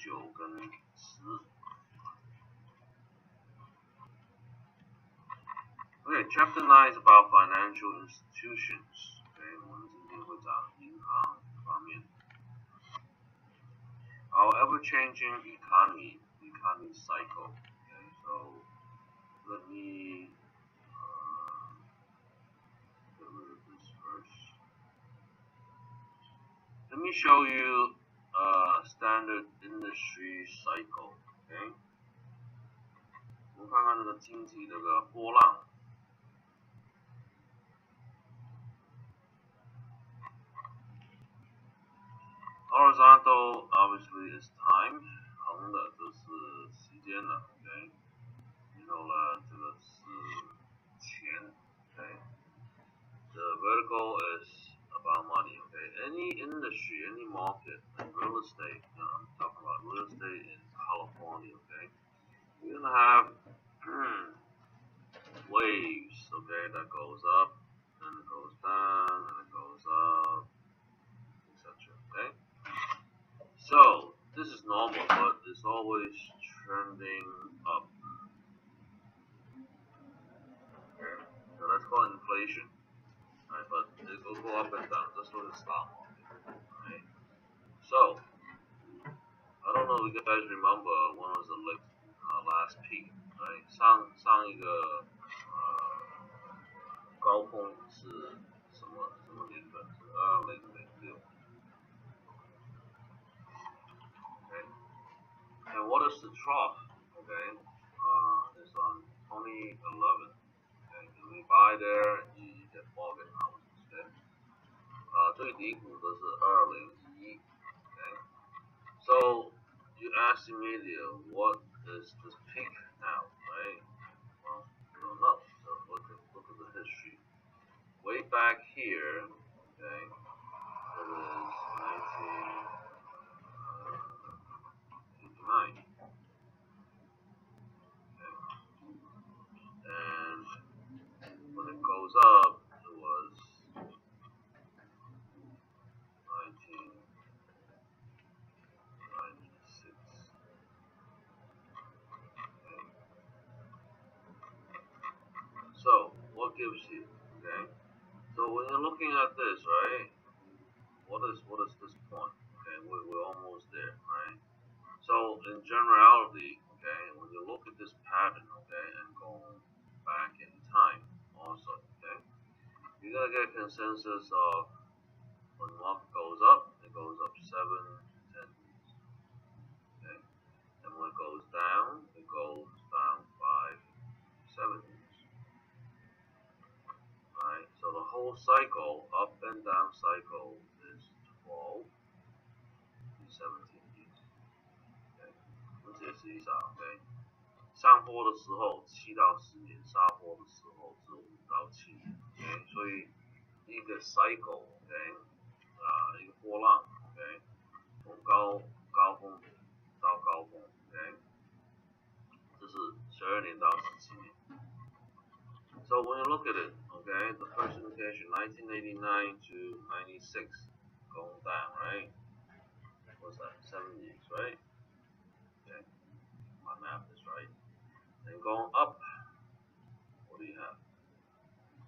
9跟10。Okay, Chapter 9 is about financial institutions. Okay, 我们今天会讲银行方面。Our ever-changing economy cycle. Okay, so let me get rid of this first. Let me show you a standard industry cycle. Okay, 我们看看这个经济这个波浪。Horizontal obviously is time， 横的这是时间了 ，OK， 然后呢，这个是钱 ，OK。The vertical is about money, okay. Any industry, any market, like real estate. I'm talking about real estate in California, okay. You're gonna have waves, okay, that goes up and it goes down and it goes up, etc. Okay. So this is normal, but it's always trending up. Okay, so that's called inflation, right? But it will go up and down. That's what the stock market, right? So I don't know if you guys remember when was the last peak, right? 上一个高峰是什么年份？是2006。And what is the trough? Okay, it's on 2011. Okay, if we buy there, you get bargain houses. Okay, 最低谷的是2011. Okay, so you ask immediately, what is this peak now? Right? Well, we don't know. So look at the history. Way back here, okay, it is 1989. And when it goes up, it was 1996. Okay. So, what gives you? Okay. So when you're looking at this, right? What is this point? Okay, we're almost there, right? So in generality, okay, when you look at this pattern, okay, and go back in time also, okay, you're gonna get a consensus of when the market goes up, it goes up 7 to 10 years. Okay, and when it goes down, it goes down 5 to 7 years. Right, so the whole cycle, up and down cycle, is 12 to 17 years. Okay, 我解释一下 ，OK。上坡的时候7到10年，下坡的时候是5到7年。OK， 所以一个 cycle，OK， 一个波浪 ，OK， 从高峰到高峰 ，OK， 这是12年到17年。So when you look at it, okay, the first indication, 1989 to 96, going down, right? What's that? 7 years, right? Okay, my math is right. Then going up, what do you have?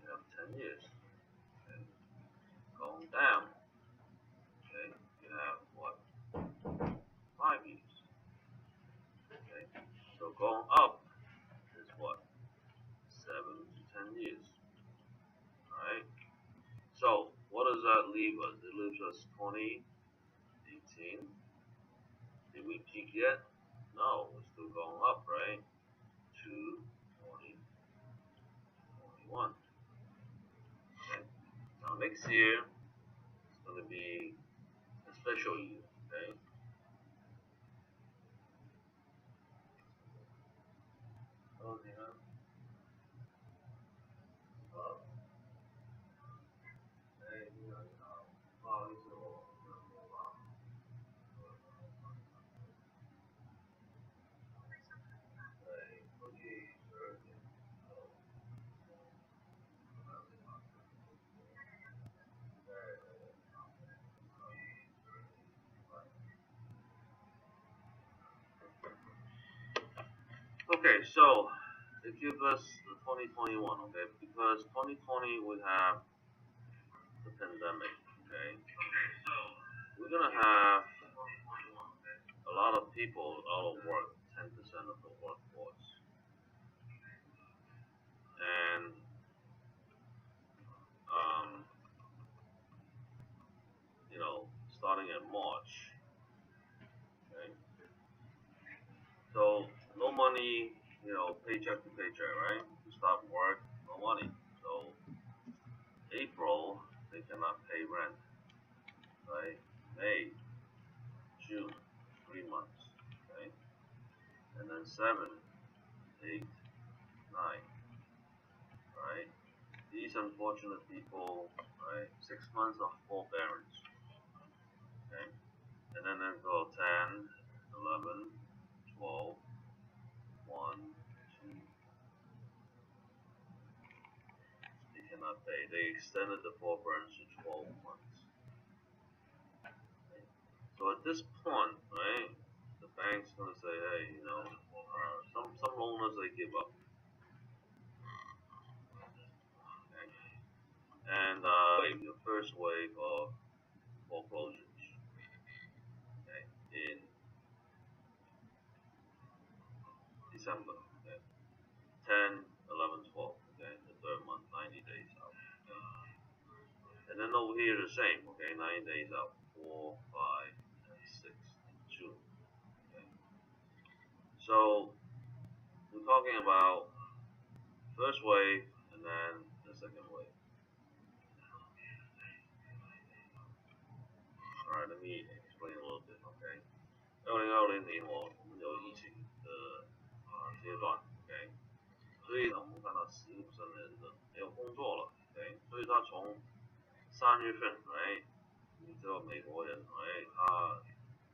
You have 10 years. Okay. Going down, okay, you have what? 5 years. Okay. So going up is what? 7 to 10 years. Alright? So what does that leave us? It leaves us 2018. Did we peak yet? No, we're still going up, right? To 2021. Okay. Now next year it's going to be a special year. Okay. Oh, yeah. Okay, so it gives us the 2021, okay, because 2020 we have the pandemic, okay. We're gonna have a lot of people out of work, 10% of the workforce, and um, starting in March, okay. So no money, paycheck to paycheck, right? You stop work, no money. So April they cannot pay rent, right? May, June, 3 months, okay, and then 7, 8, 9, right? These unfortunate people, right? 6 months of forbearance, okay, and then go 10, 11, 12, 1, 2. They cannot pay. They extended the forbearance to 12 months. Okay? So at this point, right, the bank's gonna say, hey, some loaners they give up, okay? And the first wave of foreclosures, okay, in December, okay, 10, 11, 12, okay, the third month, 90 days out, okay? And then over here the same, okay, 90 days out, 4, 5, and 6 in June, okay. So we're talking about first wave and then the second wave. Alright, let me explain a little bit, okay. 2020年我们有疫情的阶段，OK，所以呢，我们看到15%的人没有工作了，OK，所以他从3月份，哎，你知道美国人，哎，他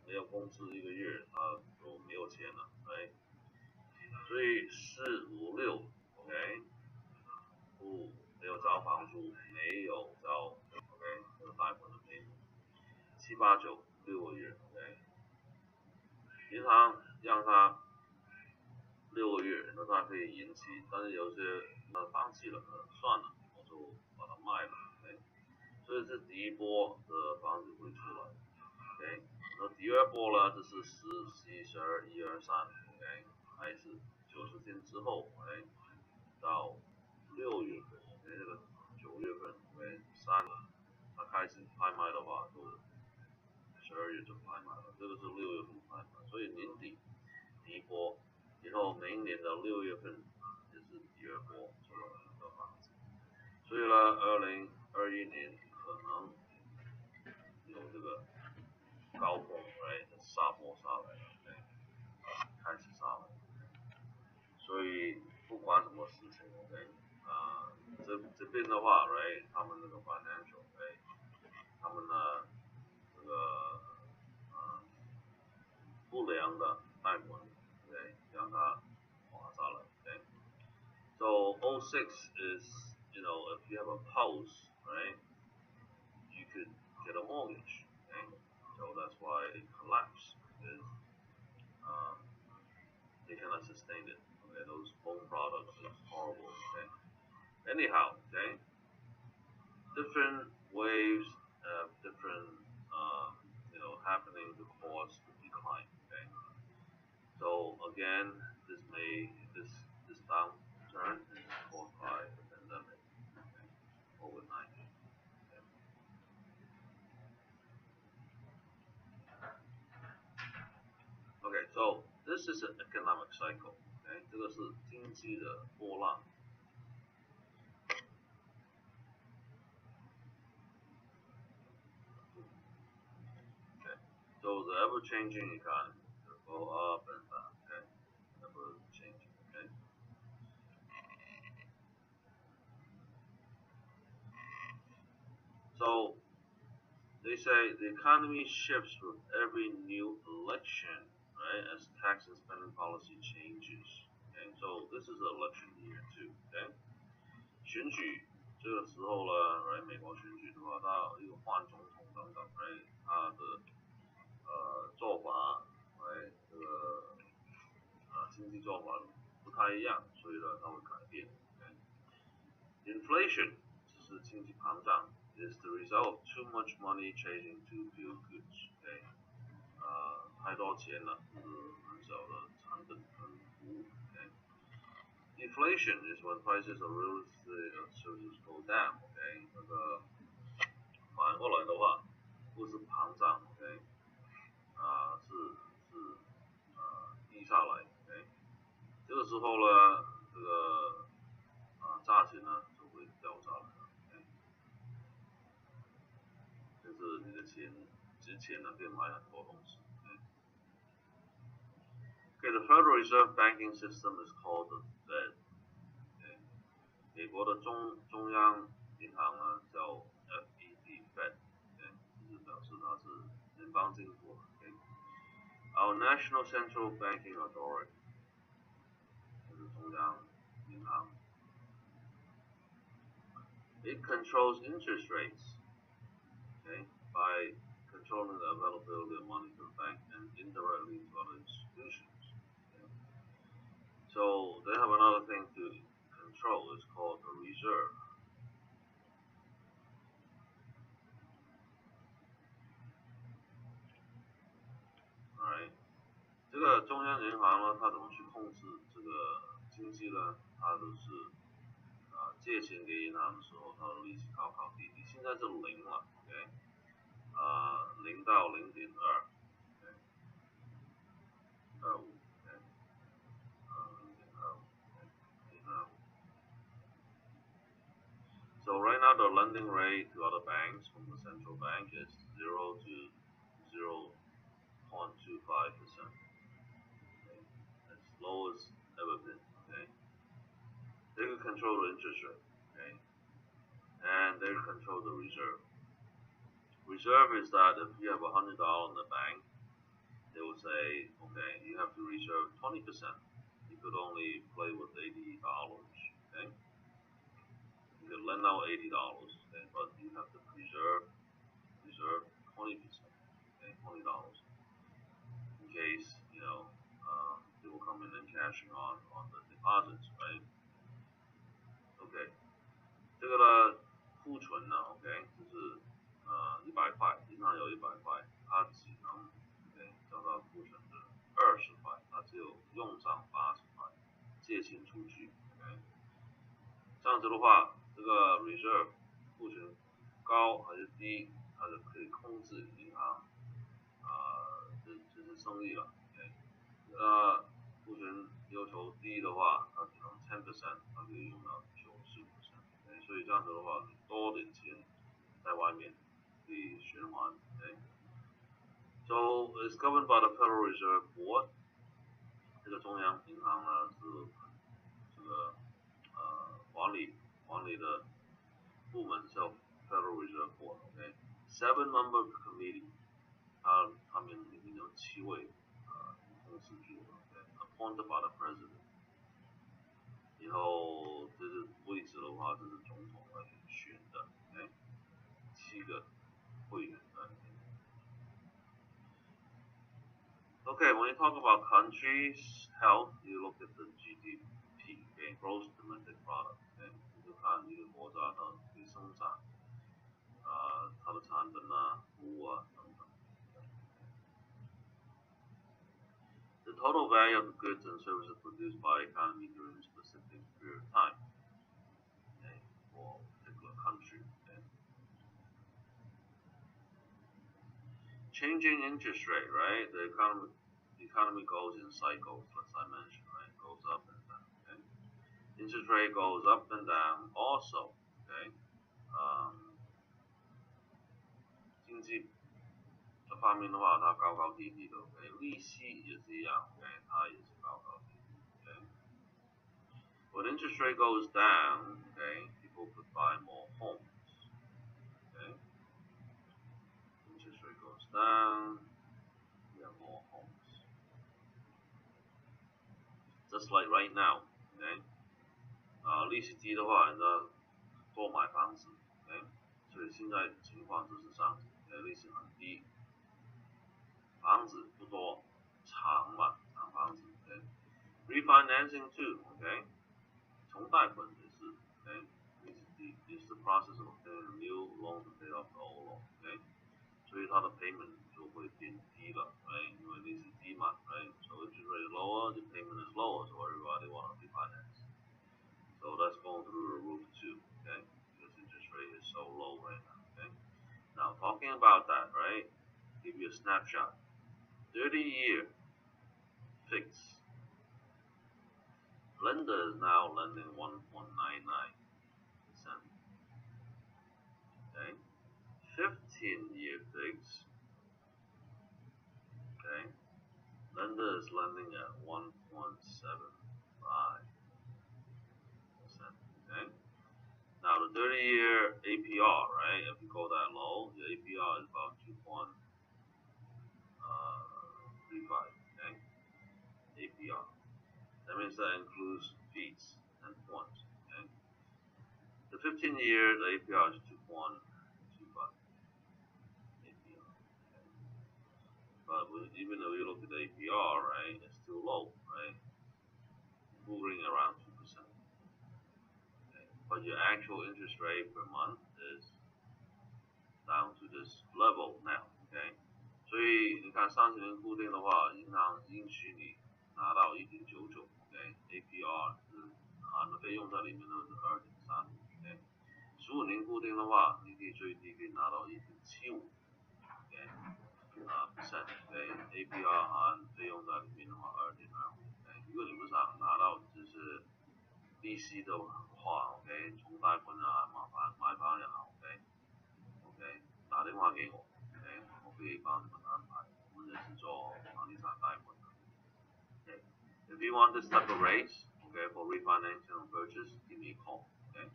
没有工资1个月，他就没有钱了，哎，所以4、5、6，OK，不没有交房租，没有交，OK，这个贷款的费用，7、8、9、6个月，OK，银行让他6个月，那他可以延期，但是有些他放弃了，算了，我就把它卖了，OK，所以这第一波的房子会出来，OK，那第二波呢，就是10、11、12、1、2、3，OK，还是90天之后，OK，到6月份，OK，这个9月份，OK，他开始拍卖的话，就12月就拍卖了，这个是6月份拍卖，所以年底第一波，以后每一年的6月份也是第二波出来的房子，所以呢，2021年可能有这个高峰，哎，杀波杀来了，对，开始杀了，所以不管什么事情，OK，这边的话，right，他们那个 financial，哎，他们呢这个不良的贷款，对，让它滑下来，对。So '06 is, if you have a house, right, you could get a mortgage, okay? So that's why it collapsed because um, they cannot sustain it. Okay, those phone products is horrible. Okay. Anyhow, okay, different waves have different, happening to cause the decline. Okay. So again, this downturn is caused by the pandemic, okay, COVID-19. Okay. Okay, so this is an economic cycle. Okay, 这个是经济的波浪。Okay, so the ever-changing economy will go up and down. Okay, ever-changing. Okay, so they say the economy shifts with every new election, right? As tax and spending policy changes. Okay, so this is an election year too. Okay, 选举这个时候呢，来美国选举的话，它又换总统等等，哎，它的做法，哎，这个经济做法太一样，所以呢它会改变。Inflation 就是经济膨胀 is the result of too much money chasing too few goods. 太多钱了，很少的产品跟服务。Inflation is when prices of real estate and services go down. 那个反过来的话，不是膨胀 ，OK， 是低下来 ，OK， 这个时候呢，这个价钱呢就会掉下来了 ，OK， 就是你的钱值钱了，可以买很多东西 ，OK， the Federal Reserve banking system is called the Fed， 美国的中央银行呢叫 FED， 就是表示它是联邦政府 ，OK，Our National Central Banking Authority 就是中央银行 ，It controls interest rates, okay, by controlling the availability of money to the bank and indirectly to other institutions. Okay? So they have another thing to control. It's called the reserve. Alright. 这个中央银行呢，它怎么去控制这个经济呢？它都是借钱给银行的时候，它的利息高高低低。现在是0了 ，OK， 0到0.2， OK， 0.25 ，OK， 0.25 ，0.25。So right now the lending rate to other banks from the central bank is 0 to 0.25%. Okay? As low as ever been. Okay? They can control the interest rate. Okay? And they control the reserve. Reserve is that if you have $100 in the bank, they will say, okay, you have to reserve 20%. You could only play with $80. Okay? You could lend out $80, okay, but you have to reserve 20%, okay, $20, in case they will come in and cashing on the deposits, right? Okay, 这个呢，库存呢 ，OK， 就是100块，银行有100块，它只能 OK 叫到库存的20块，它只有用上80块，借钱出去 ，OK， 这样子的话，这个 reserve 库存高还是低，它就可以控制银行这是生意了 ，OK， 库存要求低的话，它只能 10%， 它可以用到95%。所以这样子的话，多点钱在外面可以循环。So it's governed by the Federal Reserve Board。这个中央银行呢是这个管理的部门叫 Federal Reserve Board。OK，7-member committee， 他们里面有7位同事组 ，appointed by the president。以后这是位置的话，这是总统来选的，7个会员。Okay, when you talk about countries' health, you look at the GDP, okay, gross domestic product, okay, 你就看一个国家的可以生产它的产品啊、服务啊等等。The total value of the goods and services produced by economy during a specific period of time, okay, for a particular country. Okay. Changing interest rate, right? The economy goes in cycles, as I mentioned, right? It goes up and down. Okay. Interest rate goes up and down also. Okay. 经济这方面的话，它高高低低的。OK， 利息也是一样。OK， 它也是高高低低。OK。When interest rate goes down, okay, people could buy more homes. Okay. Interest rate goes down, we have more homes. Just like right now, okay. 利息低的话，人家多买房子。OK， 所以现在情况就是这样子。利息很低，房子不多，长房子。Okay. refinancing too, okay? 重贷款也是 ，okay? It's the process of obtaining a new loan to pay off the old loan, okay? 所以它的 payment 就会变低了 ，right? 因为利息低嘛 ，right? So interest rate is lower, the payment is lower, so everybody want to refinance. So that's going through the roof too, okay? Because interest rate is so low right now, okay? Now talking about that, right? Give you a snapshot. 30-year fixed. Lender is now lending 1.99%. Okay. 15-year fixed. Okay. Lender is lending at 1.75%. Okay. Now the 30-year APR, right? If you go that low, the APR is about 2.35. Okay. APR. That means that includes fees and points. Okay. The 15-year, the APR is 2.25. APR. Okay. But even though you look at the APR, right, it's still low, right? Hovering around 2%. Okay. But your actual interest rate per month is down to this level now, okay? 所以你看30年固定的话，银行应许你拿到1.99 ，OK？ APR 是含的费用在里面都是2.35 ，OK？ 15年固定的话，你可以最低可以拿到1.75 ，OK？ percent，OK？ APR 含费用在里面的话2.25， OK？ 如果你不想拿到就是利息的话 ，OK？ 重贷款啊，麻烦买房也好 ，OK？ 打电话给我 ，OK？ 我可以帮你们安排，我们也是做房地产贷款的 ，OK？ If you want this type of rates, okay, for refinancing or purchase, give me a call, okay?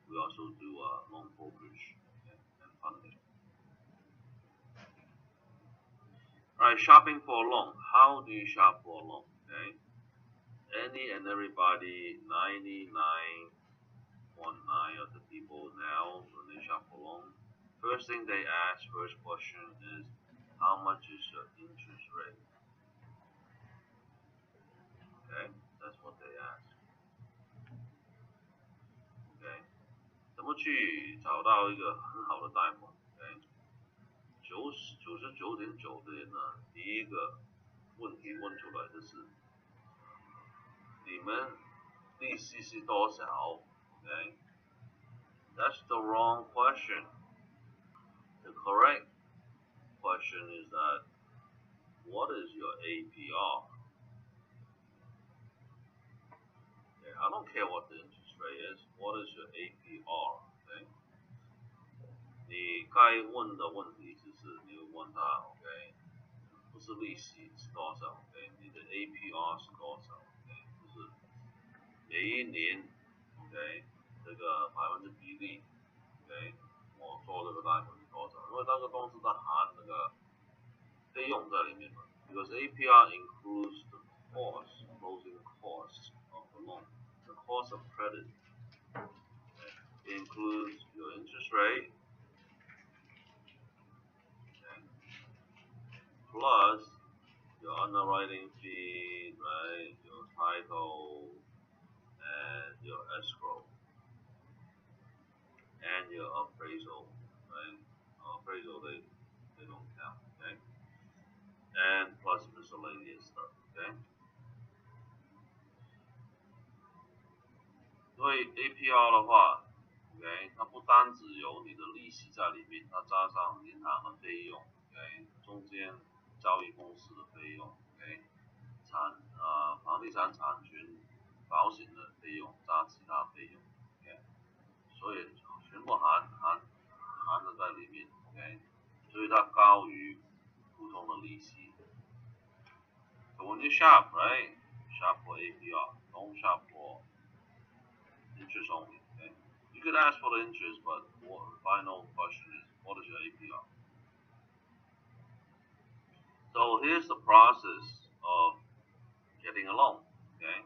We also do loan brokerage, okay, and funding. Alright, shopping for a loan. How do you shop for a loan? Okay? Any and everybody, 99.9 of the people now, when they shop for loan, first thing they ask, first question is, how much is your interest rate? Okay? That's what they ask. Okay? 怎么去找到一个很好的贷款 ？Okay? 99.9的人呢，第一个问题问出来就是你们利息是多少 ？Okay? That's the wrong question. The correct question is that what is your APR? Okay, I don't care what the interest rate is. What is your APR? Okay? 你该问的问题就是你问他 ，OK？ 不是利息是多少 ，OK？ 你的 APR 是多少 ，OK？ 就是每一年 ，OK？ 这个%比例 ，OK？ 我做这个贷款是多少？因为那个东西它含那个费用在里面嘛。Because APR includes the cost, closing cost of the loan, the cost of credit. Okay? It includes your interest rate. Plus your underwriting fee, right? Your title and your escrow and your appraisal, right? Appraisal they don't count, okay? And plus miscellaneous stuff, okay? 所以 APR 的话 ，OK， 它不单只有你的利息在里面，它加上银行的费用 ，OK， 中间交易公司的费用 ，OK， 房地产产权保险的费用加其他费用 ，OK， 所以全部含的在里面 ，OK， 所以它高于普通的利息。So when you shop, right, shop for APR, don't shop for interest only. Okay? You could ask for the interest, but the final question is, what is your APR? So here's the process of getting a loan. Okay?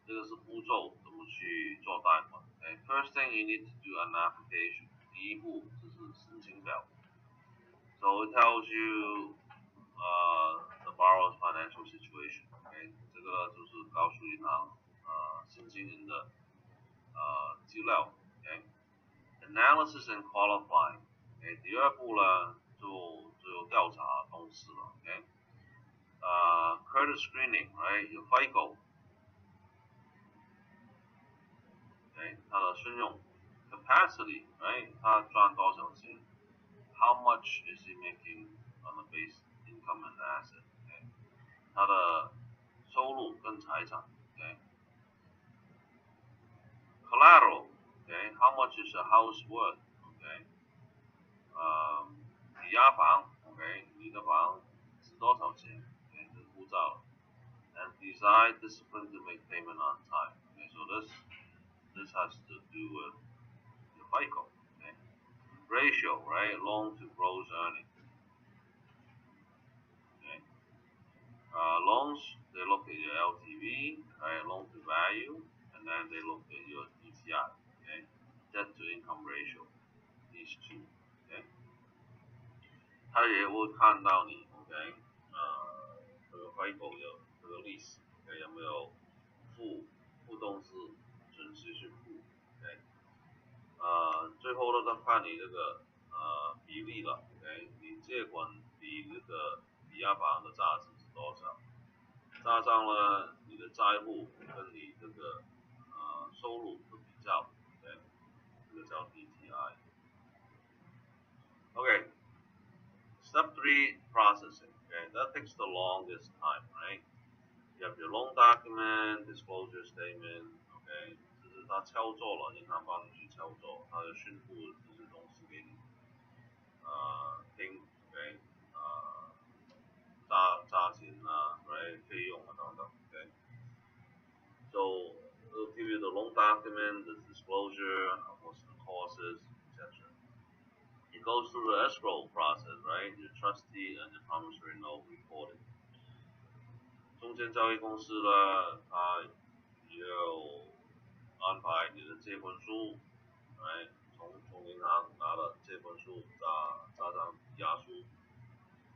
这个是步骤怎么去做贷款。Okay? First thing you need to do an application. 第一步就是申请表。So it tells you the borrower's financial situation. Okay? 这个就是告诉你银行新经营的资料 ，OK。Analysis and qualifying，OK，第二步呢就调查公司了 ，OK。credit screening，right， 有 FICO，OK， 它的信用 capacity，right， 它赚多少钱 ，How much is he making on the base income and asset，OK， 它的收入跟财产 ，OK。Collateral，OK， How much is a house worth，OK， 抵押房 ，OK， 你的房值多少钱 ，OK， 这是护照。And decide discipline to make payment on time. Okay, so this has to do with the FICO. Okay, ratio, right? Loan to gross earnings. Okay, loans they look at your LTV, right? Loan to value, and then they look at your DTI. Okay, debt to income ratio. These two. Okay, 他也会看到你 OK， 这个 FICO 有这个历史。有没有负动式准时去付 ？OK， 最后呢，再看你这个比例了 ，OK， 你借款比这个抵押房的价值是多少？加上呢你的债务跟你这个收入的比较 ，OK， 这个叫 DTI。OK，Step 3 processing，OK， that takes the longest time，right？You have your loan document, disclosure statement, OK， 这是他敲作了，银行帮你去敲作，他就宣布这些东西给你，听 ，OK， 价钱啊 ，right， 费用啊等等 ，OK。So it'll give you the loan document, the disclosure, of course the courses, etc. It goes through the escrow process, right? Your trustee and the promissory note recorded. 中间交易公司呢，它有安排你的借款书，从银行拿了借款书，加上押书，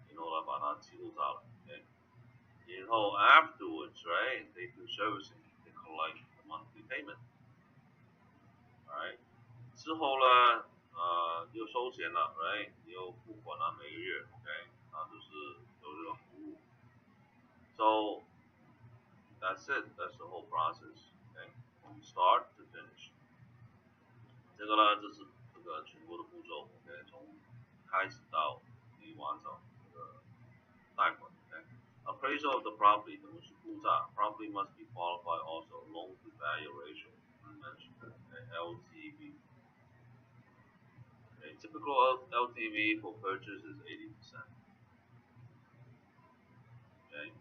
然后呢把它记录下来 ，OK。然后 afterwards，right， they do servicing, they collect the monthly payment，right。之后呢，又收钱了 ，right， 你又付款了每个月 ，OK， 那就是有这个服务。So that's it. That's the whole process. Okay, from start to finish. 这个呢，就是这个全部的步骤。OK， 从开始到你完成这个贷款。OK，appraisal of the property 怎么去估价 ？Property must be qualified also loan to value ratio mentioned. LTV. Okay, typical LTV for purchase is 80%. Okay.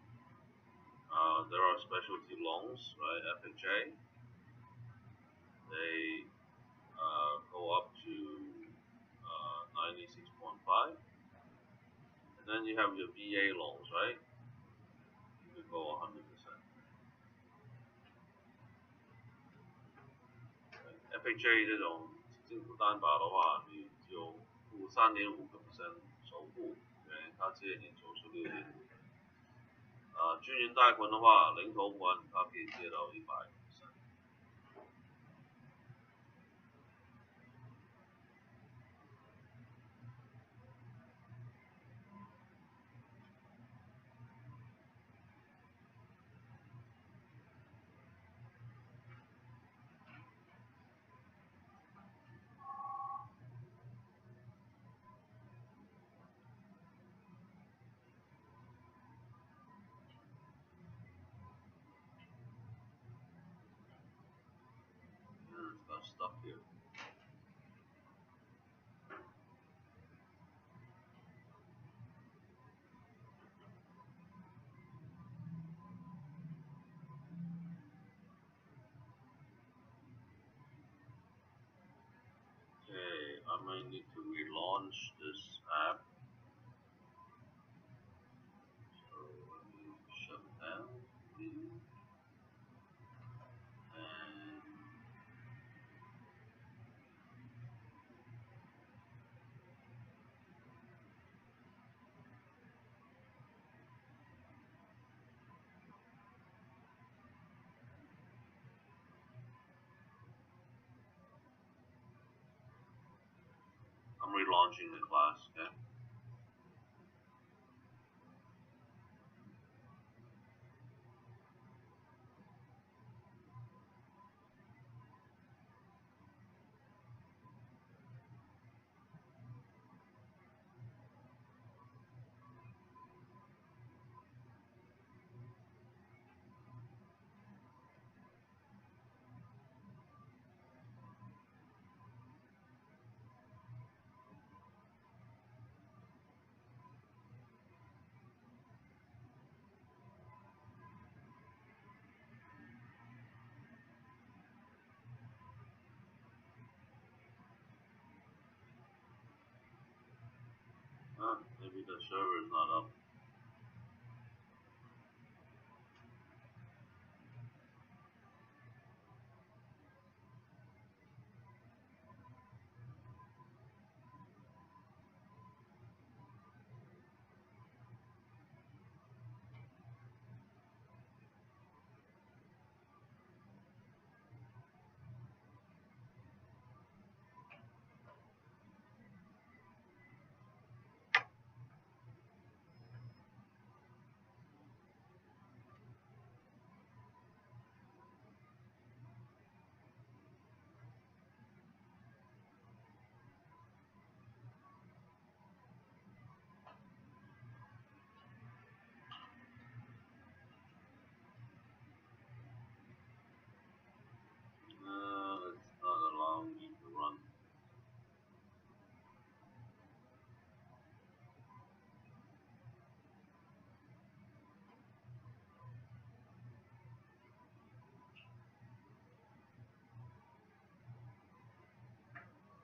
There are specialty loans, right? FHA. They go up to 96.5. And then you have your VA loans, right? You could go 100%. FHA 这种政府担保的话，你就付3.5% 首付，他借你96.5%。军人贷款的话，零头款它可以借到100%。Got stuck here. Okay, I might need to relaunch this app. So let me shut it down. And relaunching the class. Okay. Maybe the server is not up. It's not allowing me to run.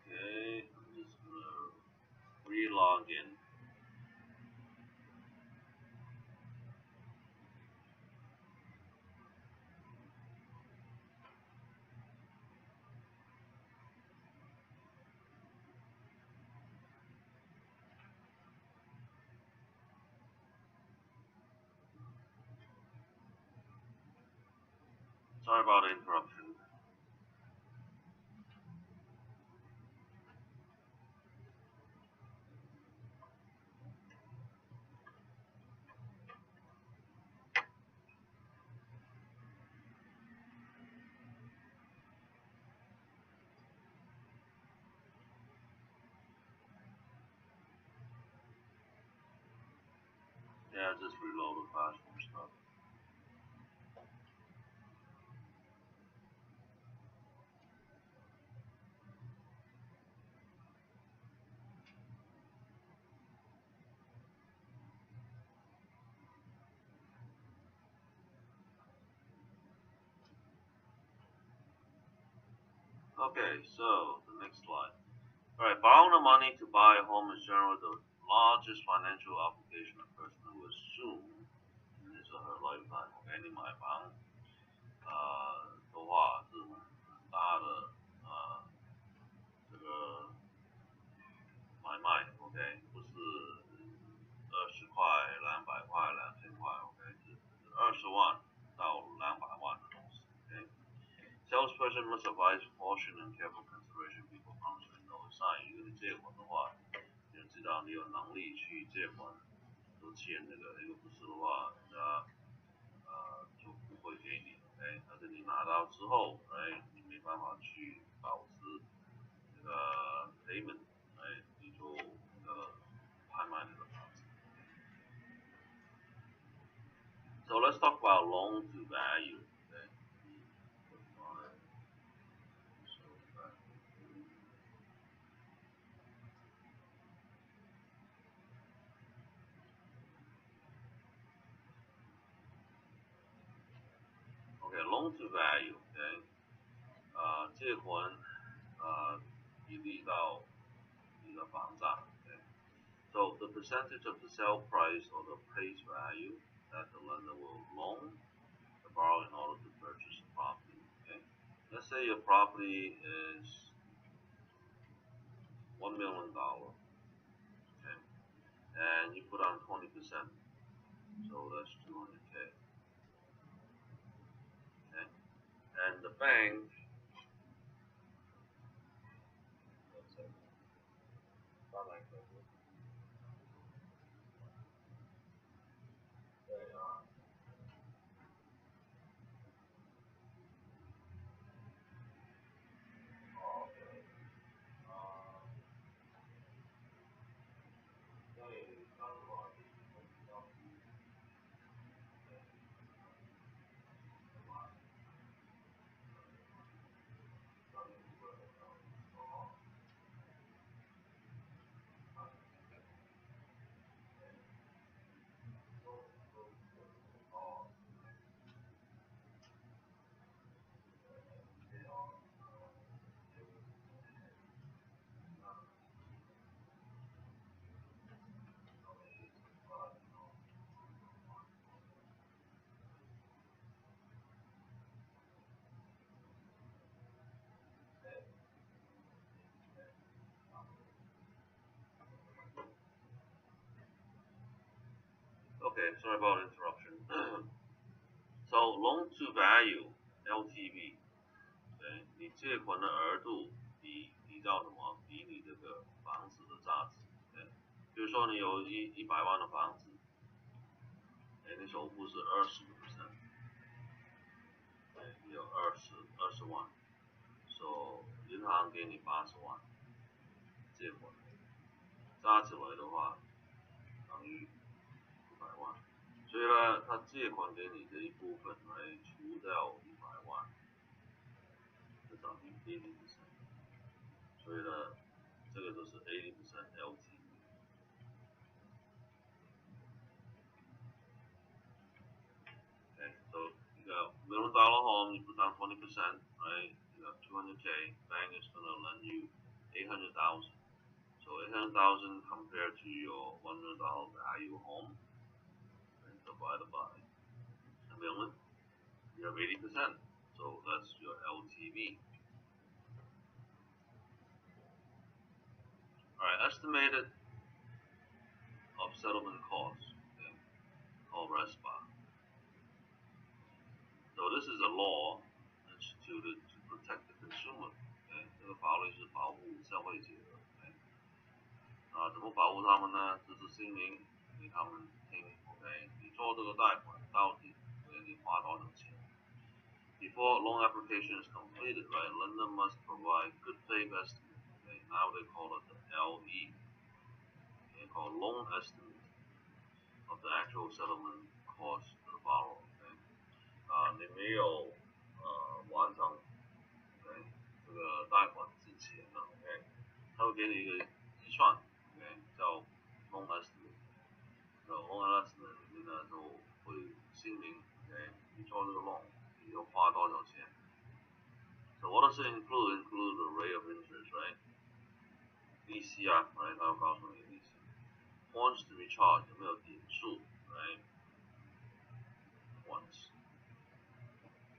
Okay, I'm just gonna re-log in. Sorry about the interruption. Yeah, just reload the platform stuff. Okay, so the next slide. Alright, borrowing the money to buy a home is generally the largest financial obligation a person will assume in his or her lifetime. OK， 你买房的话，这种很大的这个买卖，OK， 不是20块、200块、2000块，OK， 是20万到200万的东西，OK。Salesperson must advise caution and careful consideration before promising no sign。如果你借款的话，你要知道你有能力去借款，都欠这个，如果不是的话，人家就不会给你，OK。但是你拿到之后，哎，你没办法去保持这个 payment， 哎，你就拍卖这个房子。So let's talk about loan to value. Okay. Okay, loan to value. Okay. 借款比例到你的房价。Okay. So the percentage of the sale price or the face value that the lender will loan the borrower in order to purchase the property. Okay. Let's say your property is $1 million. Okay. And you put on 20%. So that's 200K. Okay. And the bank Okay, sorry about interruption. So loan to value LTV，对，你借款的额度比较什么？比你这个房子的价值，对，比如说你有100万的房子，你首付是20%，你有二十万，so 银行给你80万借款，加起来的话等于100万。所以呢，他借款给你这一部分来除掉100万，就等于80%。所以呢，这个就是80% LTV。Okay, so you got $1 million home, you put down 20%, right? You got 200K, bank is gonna lend you 800,000. So 800,000 compared to your $1 million value home, and divided by a million, you have 80%. So that's your LTV. Alright, estimated of settlement costs, okay, called RESPA. So this is a law instituted to protect the consumer. Okay, 这个法律是保护消费者的。怎么保护他们呢？就是声明给他们听。OK， 你做这个贷款到底你花多少钱？Before loan application is completed, right, lender must provide good faith estimate. Okay, now they call it the LE. Okay, called loan estimate of the actual settlement cost to the borrower. Okay, 你没有完成这个贷款之前呢 ，OK， 他会给你一个预算 ，OK， 叫 loan estimate。那 loan estimate 里面呢就会声明 ，OK， 你做这个 loan 你要花多少钱。So what does it include? Include the rate of interest, right? 利息啊 ，right？ 他要告诉你利息。Points to be charged 有没有点数 ，right？ Points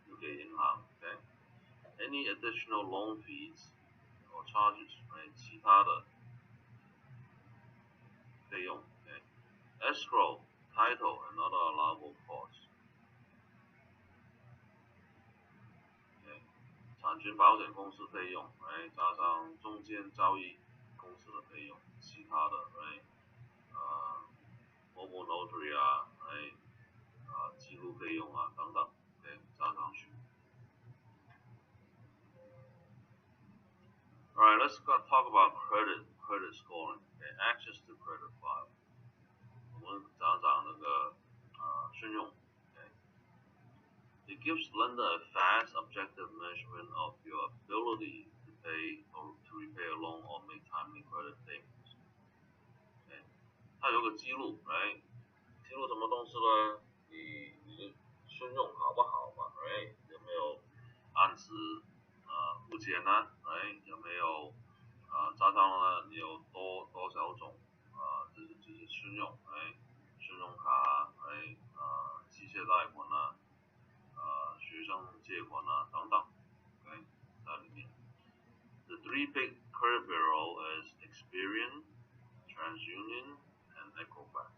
就给银行 ，OK。Any additional loan fees or charges, right？ 其他的费用 ，OK。Escrow, title and other allowable costs. 产权保险公司费用，加上中间交易公司的费用，其他的，mobile notary 啊，记录费用啊等等，加上去。Alright, let's talk about credit scoring. Access to credit file. 我们讲讲那个信用。It gives lender a fast, objective measurement of your ability to pay or to repay a loan or make timely credit payments. 它有个记录，记录什么东西呢？你的信用好不好嘛？有没有按时付钱呢？有没有加上呢？你有多少种就是信用，信用卡，机械贷款啊。学生借款啊等等，在里面。The three big credit bureau is Experian, TransUnion, and Equifax.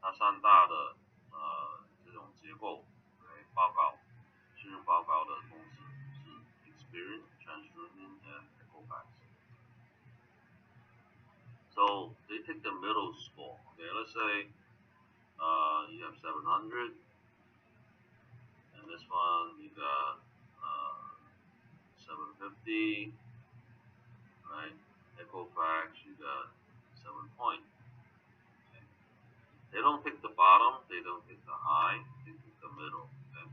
它三大的这种结构报告，信用报告的公司是 Experian, TransUnion, and Equifax. So they take the middle score. Okay, let's say you have 700. And this one you got 750, right? Equifax you got 7 point. Okay. They don't pick the bottom, they don't pick the high, they pick the middle. Okay.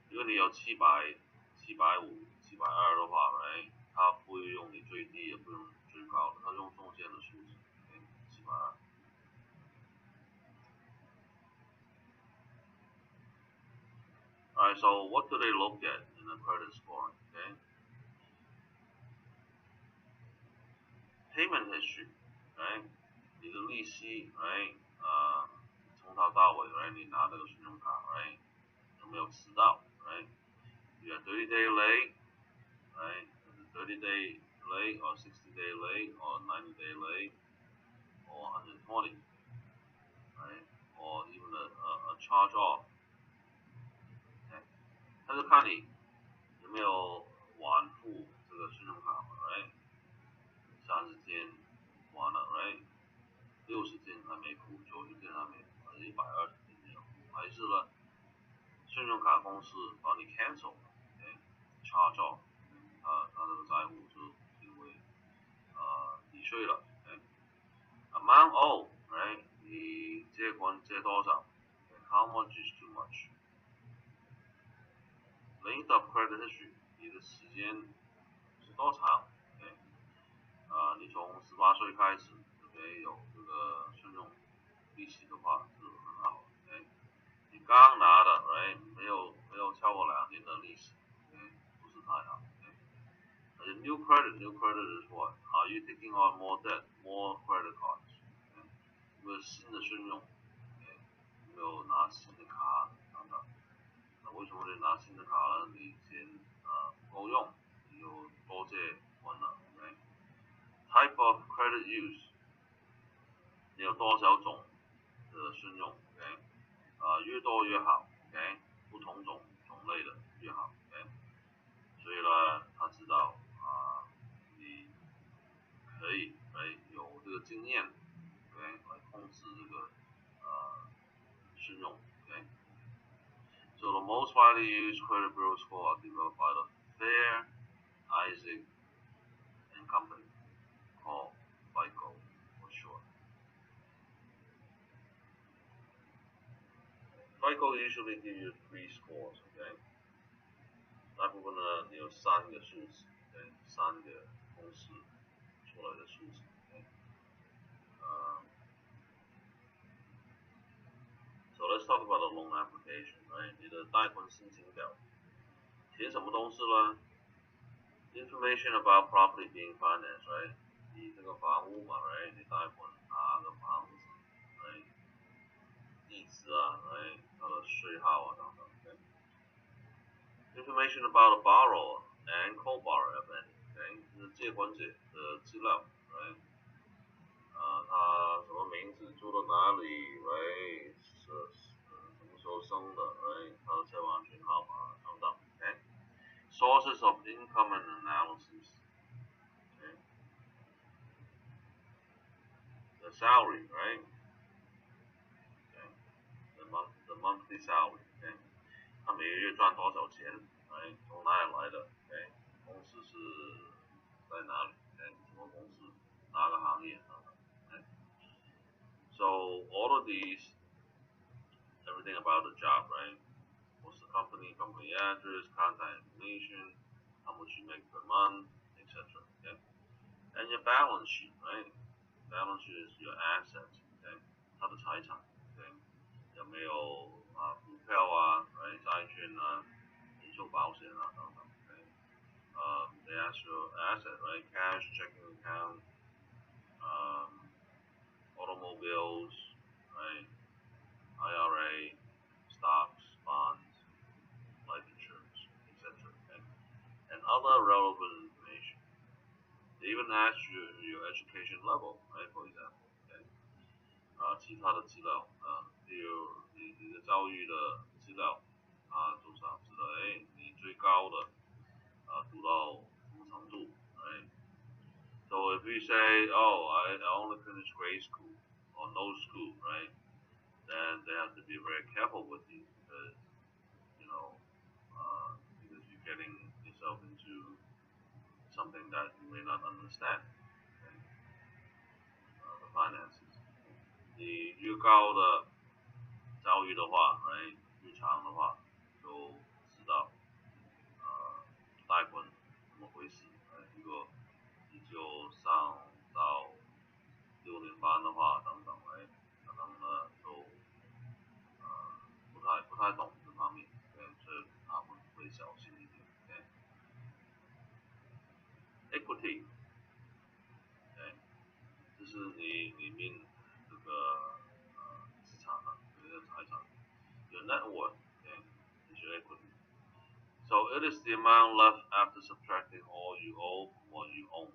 如果你有700、750、720的话，right？ 它不会用你最低，也不用最高的，它用中间的数字，720。Alright, so what do they look at in the credit scoring? Okay. Payment history, right? 你的利息 ，right？ 从头到尾 ，right？ 你拿那个信用卡 ，right？ 有没有迟到 ，right？ You got 30-day late, right? 30-day late or 60-day late or 90-day late or 120, right? or even a charge off， 但是看你有没有晚付这个信用卡嘛 ，right？ 30天完了 ，right？ 60天还没付，90天还没付，还是120天没有付，还是呢，信用卡公司把你 cancel， charge off， 他这个债务就因为抵税了，amount owed，right？ 你借款借多少 ？How much is too much？ Length of credit history， 你的时间是多长？你从18岁开始，OK， 有这个信用利息的话是很好，OK。你刚拿的，right， 没有超过2年的利息，OK， 不是太好，OK。而且 new credit is what? Are you taking on more debt, more credit cards？ 有没有新的信用？有没有拿新的卡等等？那为什么你拿新的卡呢？你钱不够用，你就多借款了 ，OK。Type of credit use， 你有多少种的信用 ，OK？越多越好 ，OK？ 不同种类的越好 ，OK？ 所以呢，他知道你可以有这个经验 ，OK？ 来控制这个信用 ，OK？So the most widely used credit bureau score are developed by the Fair, Isaac and Company, called FICO for short. FICO usually give you 3 scores, OK？ 大部分呢，你有3个数字 ，3个公式出来的数字 ，So let's talk about the loan application, right？ 你的贷款申请表填什么东西呢？ Information about property being financed, right？ 你这个房屋嘛 ，right？ 你贷款拿个房子 ，right？ 地址啊 ，right？ 它的税号啊等等 ，Information about the borrower and co-borrower, OK？ 是借款者的资料 ，right？ 他什么名字，住到哪里 ，right？ 什么时候生的 ，right？ 他的车牌号码等等 ，OK？Sources of income and analysis, okay? The salary, right? Okay. The monthly salary, okay? 他每个月赚多少钱 ，right？ 从哪里来的 ，OK？ 公司是在哪里 ，OK？ 什么公司，哪个行业 ，OK？ So all of these, everything about the job, right? What's the company address, contact information, how much you make per month, etc. Okay? And your balance sheet, right? Balance sheet is your assets, okay? 它的财产 ，okay？ 有没有股票啊 ，right？ 债券啊，人寿保险啊等等 ，okay？ They ask your asset, right? Cash, checking account, automobiles, right? IRA, stocks, bonds, life insurance, etc. Okay? And other relevant information. They even ask you your education level, right? For example, okay? 其他的资料，例如你的教育的资料，就想知道，你最高的读到什么程度 ，right? So if you say, oh, I only finished grade school or no school, right? Then they have to be very careful with you because, because you're getting yourself into something that you may not understand, okay? The finances. 你越高的教育的话，越长的话，就知道贷款怎么回事。如果你就上到6年班的话，等等，可能呢就不太懂这方面，所以他们会小心一点。Equity， 这是你里面这个资产啊，这个财产。Your net worth, is your equity. So it is the amount left after subtracting all you owe from what you own.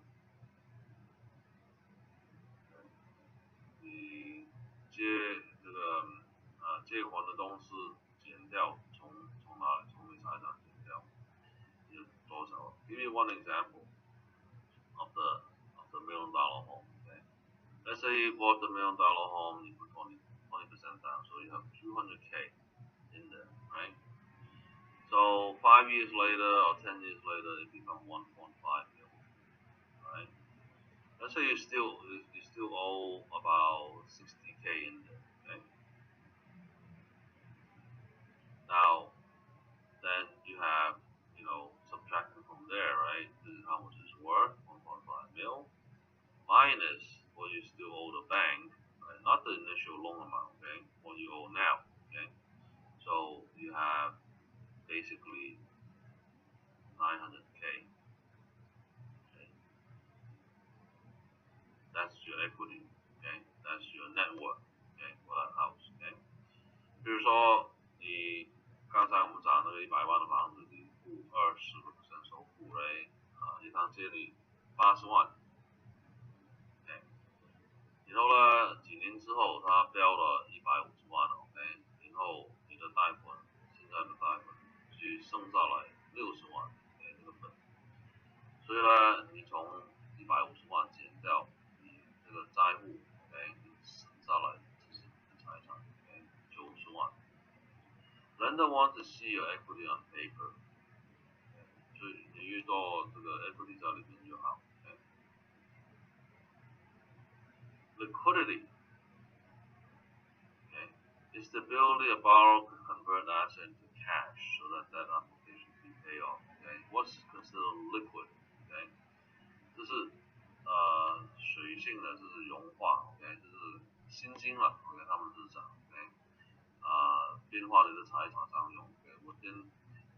你借这个借款的东西减掉，从哪里？从你财产减掉，有多少 ？Give you one example of the $1,000,000 home. Okay? Let's say you bought the $1,000,000 home, you put 20% down, so you have 200K in there, right? So 5 years later or 10 years later, it becomes 1.5 million, right? Let's say you still owe about 60K in there, okay? Now, then you have, subtracting from there, right? This is how much it's worth, 1.5 mil, minus what you still owe the bank, right? Not the initial loan amount, okay? What you owe now, okay? So you have basically 900K, okay? That's your equity, okay? That's your net worth, okay? For that house, okay? 比如说你刚才我们讲那个100万的房子，你付20%首付嘞，一趟借你80万， OK， 然后呢，几年之后它标了150万 ，OK， 然后你的贷款，现在的贷款就剩下来60万， OK， 这个本，所以呢，你从150万减掉你这个债务 ，OK， 你省下来就是你的财产 ，OK， 90万。Lender wants to see your equity on paper， 所以你遇到这个 equity 在里面就好。Okay? Liquidity, okay, is the ability a borrower to convert asset into cash so that that application can be paid off. Okay? What's considered liquid? Okay? 这是水性的，这是融化 ，OK， 这是新兴了 ，OK， 他们日常 ，OK。变化你的财产上用 ，okay, within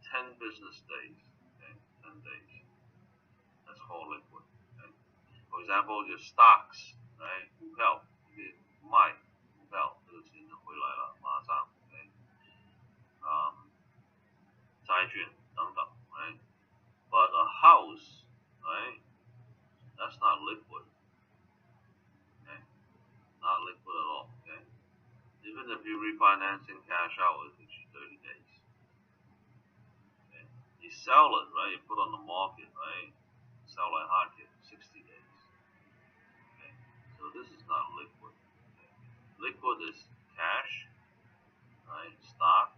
10 business days, okay, 10 days, that's called liquid. Okay? For example, your stocks, right, 股票，你可以卖股票，这个钱就回来了，马上 ，OK， 债券等等 ，right? But a house, right, that's not liquid, okay, not liquid at all, okay. Even if you refinancing cash out, it takes you 30 days. Okay? You sell it, right? You put on the market, right? Sell like hotcakes, 60 days. Okay? So this is not liquid. Okay? Liquid is cash, right? Stock,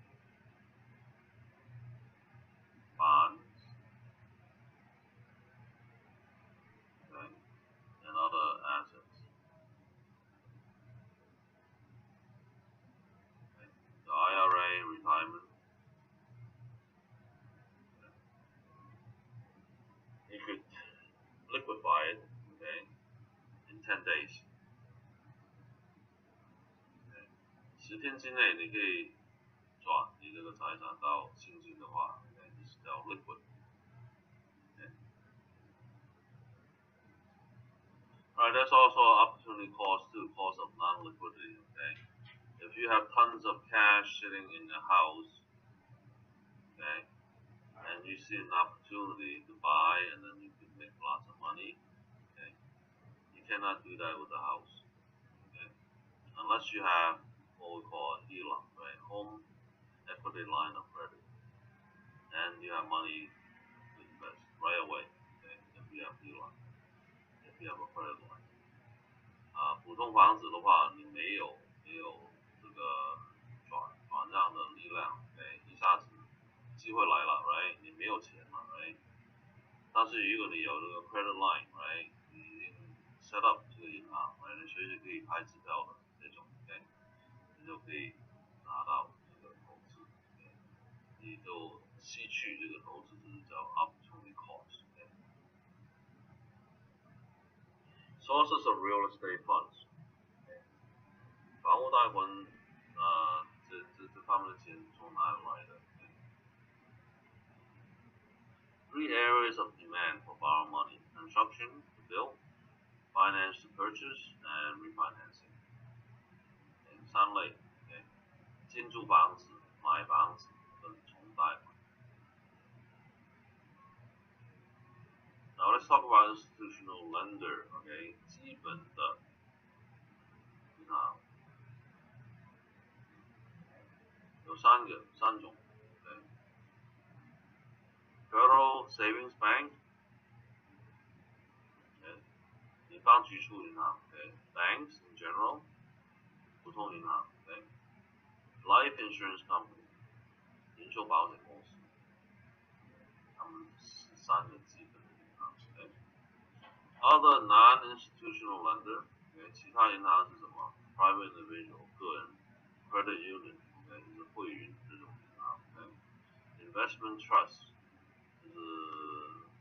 bonds, okay? And other assets. Okay? The IRA, retirement. Okay? You could liquefy it, okay, in 10 days. Okay? 10天之内你可以转你这个财产到现金的话 ，okay, 这是叫 liquid. Okay? Alright, there's also opportunity cost too, cost of non-liquidity. Okay, if you have tons of cash sitting in the house, okay, and you see an opportunity to buy and then you can make lots of money, okay, you cannot do that with the house, okay, unless you have what we call a HELOC, right, home equity line of credit, and you have money to invest right away, okay, if you have HELOC, if you have a credit line. 普通房子的话，你没有这个转让的力量，对，一下子机会来了 ，right？ 你没有钱了 ，right？ 但是如果你有这个 credit line，right？ 你已经 set up 这个银行 ，right？ 你随时可以开支票的那种 ，OK？ 你就可以拿到这个投资， ，OK？ 你就吸取这个投资，就是叫 opportunity cost。Okay? Sources of real estate funds. 房屋贷款，这方面的钱从哪里来的 ？Three areas of demand for borrow money: construction to build, finance to purchase, and refinancing. 三类，建筑房子、买房子跟重贷款。Now let's talk about institutional lender. Okay, 基本的银行。三种 ，OK。Federal Savings Bank， OK， 联邦局处银行 ，OK。Banks in general， 普通银行 ，OK。Life Insurance Company， 人寿保险公司，他们是三个基本的银行 ，OK。Other non-institutional lender， OK， 其他银行是什么 ？Private individual， 个人 ，Credit Union， 就是会员这种银行 ，OK。Investment Trust， 就是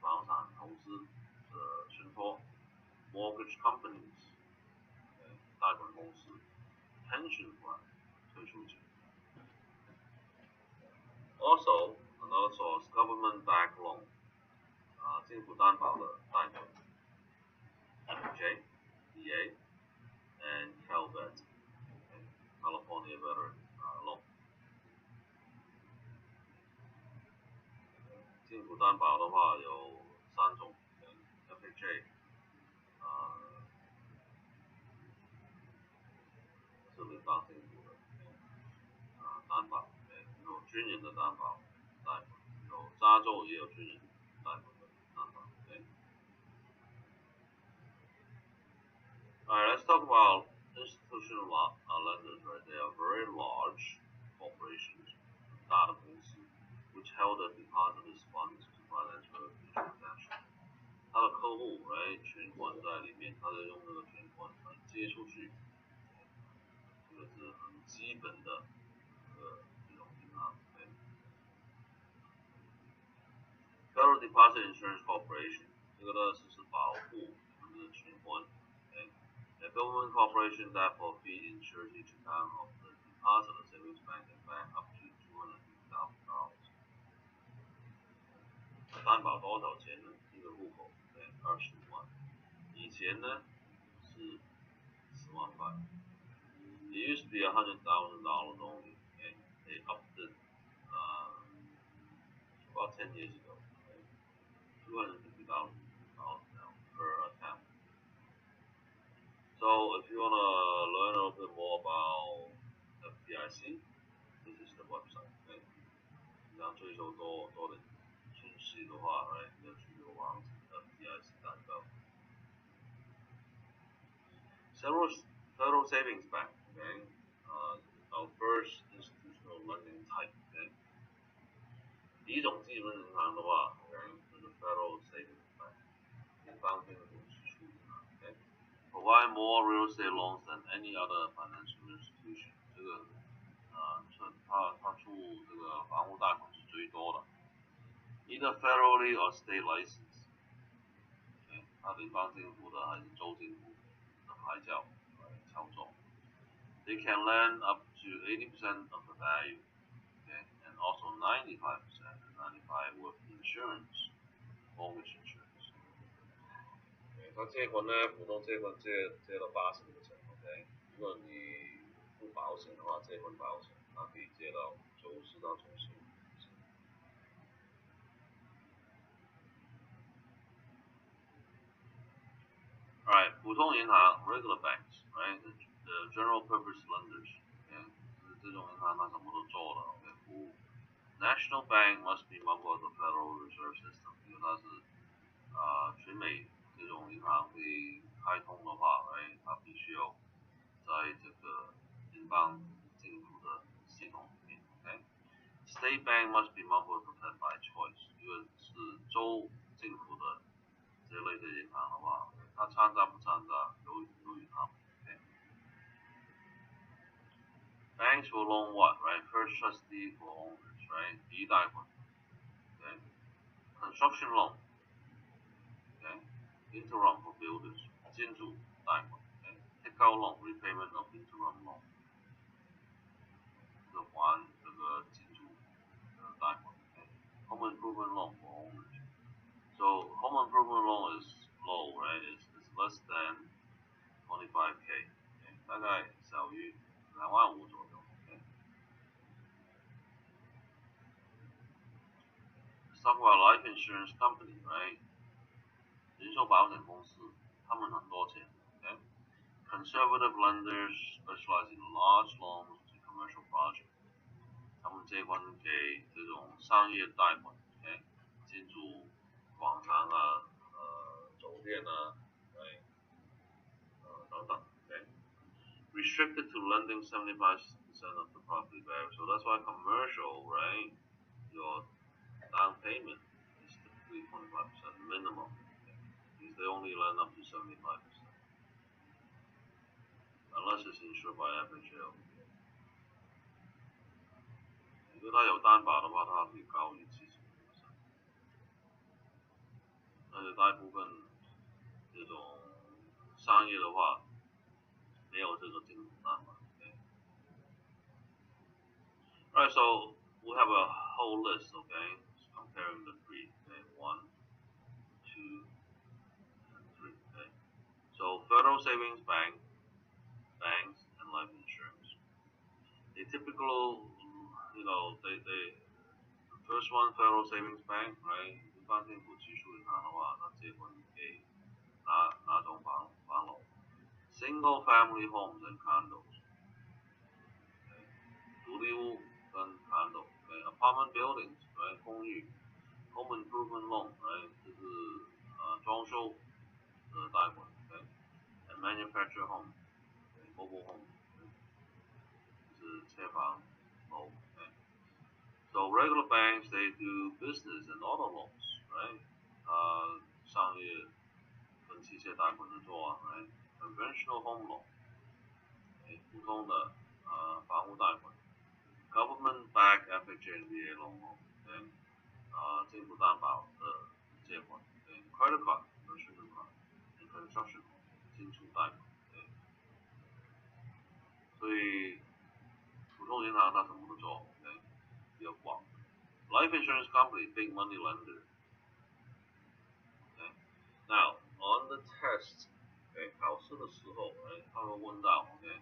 房产投资的信托 ，Mortgage Companies， 贷款公司 ，Pension Plan， 退休金。Also another source government-backed loan， 政府担保的贷款 ，FHA， VA and California Veteran Loan。政府担保的话有三种 ，FHA， 是联邦政府的担保，有军人的担保，有加州也有军人担保的担保。Alright, let's talk about institutional lenders, right? They are very large corporations, 大的公司 which held a deposited funds to finance for future transaction. 他的客户 right 存款在里面，他就用那个存款借出去，这个是很基本的这种银行。Federal Deposit Insurance Corporation， 这个呢是保护我们的存款。A government corporation that for fee insures each account of the deposit of savings bank and bank up to $250,000。担保多少钱呢？一个户口25万，以前呢是10万块。It used to be $100,000 only, and they upped it about 10 years ago. $250,000 now per account. So if you want to learn a little bit more about FDIC, this is the website. 你想追求多的讯息的话，你就去这个网址 FDIC.gov。Several Federal Savings Bank, okay, our first institutional lending type. Okay. 第一种基本银行的话 ，okay， 就是 Federal Savings Bank， 联邦政府支出银行 ，okay，provide more real estate loans than any other financial institution。这个它出这个房屋贷款是最多的 ，either federally or state license。它联邦政府的还是州政府的牌照操作。They can lend up to 80% of the value, okay, and also 95% and 95% with insurance, mortgage insurance. 它借款呢，普通借款借了80%， OK。如果你付保险的话，借款保险，它可以借到90%到95%。Alright， 普通银行 regular banks, right? The general purpose lenders, okay? 这种银行它什么都做了 ，OK， 服务。National Bank must be member of the Federal Reserve System， 因为它是全美这种银行可以开通的话，它必须要在这个联邦政府的系统里面 ，OK。State Bank must be member of the Fed by choice， 因为是州政府的这类的银行的话，它参加不参加由于他们 ，OK。Banks will loan what, right? First trustee for owners, right? 第一贷款 ，OK。Construction loan, OK。Interim for builders， 建筑贷款 ，OK。Take-out loan, repayment of interim loan， 这还这个建筑的贷款 ，OK。Home improvement loan for owners. So home improvement loan is low, right? It's less than 25K， okay? 大概小于25000左右 ，OK。Let's talk about life insurance company, right? 人寿保险公司，他们很多钱 ，OK。Conservative lenders specialize in large loans to commercial projects，他们借款给这种商业贷款 ，OK， 建筑、广场啊，酒店啊，对，等等 ，OK。Restricted to lending 75% of the property value. So that's why commercial, right? Your down payment is typically 25% minimum. Because they only lend up to 75%. Unless it's insured by FHA. 如果它有担保的话，它可以高于75%。但是大部分这种商业的话，没有这个政府担保。Alright, so we have a whole list, okay, comparing the three, okay, 1, 2, and 3, okay. So federal savings banks, and life insurance. They typical, the first one, federal savings bank, right? 一般政府技术银行的话，那借款给哪种房楼 ？Single family homes and condos. 独立屋跟 condo, okay? Apartment buildings, right? 公寓 home improvement loan, right? 就是装修的贷款 okay? And manufactured home, okay? Mobile home, okay? 就是车房楼 okay? So regular banks, they do business and auto loans, right? 商业跟汽车贷款的做啊 right? Conventional home loan, okay? 普通的房屋贷款 Government-backed FHA and VA loan, okay? 政府担保的借款 okay? Credit card, consumer card, and construction loan, 建筑贷款 okay? 所以普通银行它什么都做 okay? 比较广 Life insurance company, big money lender. Okay? Now, on the test, okay, 考试的时候 right? 他会问到 okay?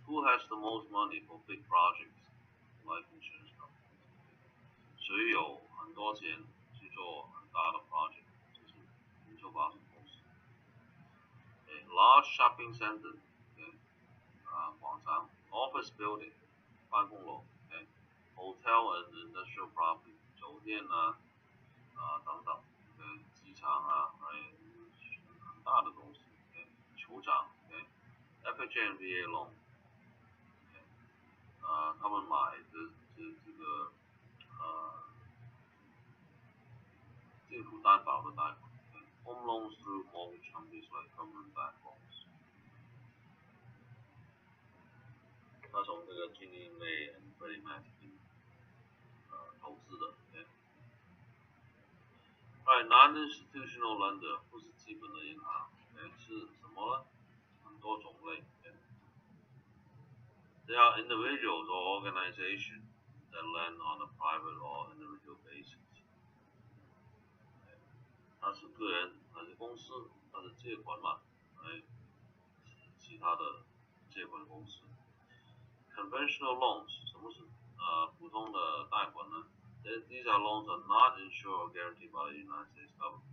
Who has the most money for big projects? Life insurance company. 谁有很多钱去做很大的 project? 就是营收保险公司。Okay, large shopping center, okay? 广场 office building, 办公楼 okay? Hotel and industrial property, 酒店啊等等 okay? 机场啊很大的东西 okay? 球场 okay? FHA and VA loan, okay? 他们买的这个政府担保的贷款 okay? Home loans through mortgage companies like government-backed loans. 他从这个经营类 and Freddie Mac 投资的 okay? Alright, non-institutional lender 不是基本的银行 okay? 是什么呢？很多种类 okay? They are individuals or organizations that lend on a private or individual basis. 它是个人，它是公司，它是借款嘛，其他的借款公司。Conventional loans 什么是普通的贷款呢 ？These are loans are not insured or guaranteed by the United States government.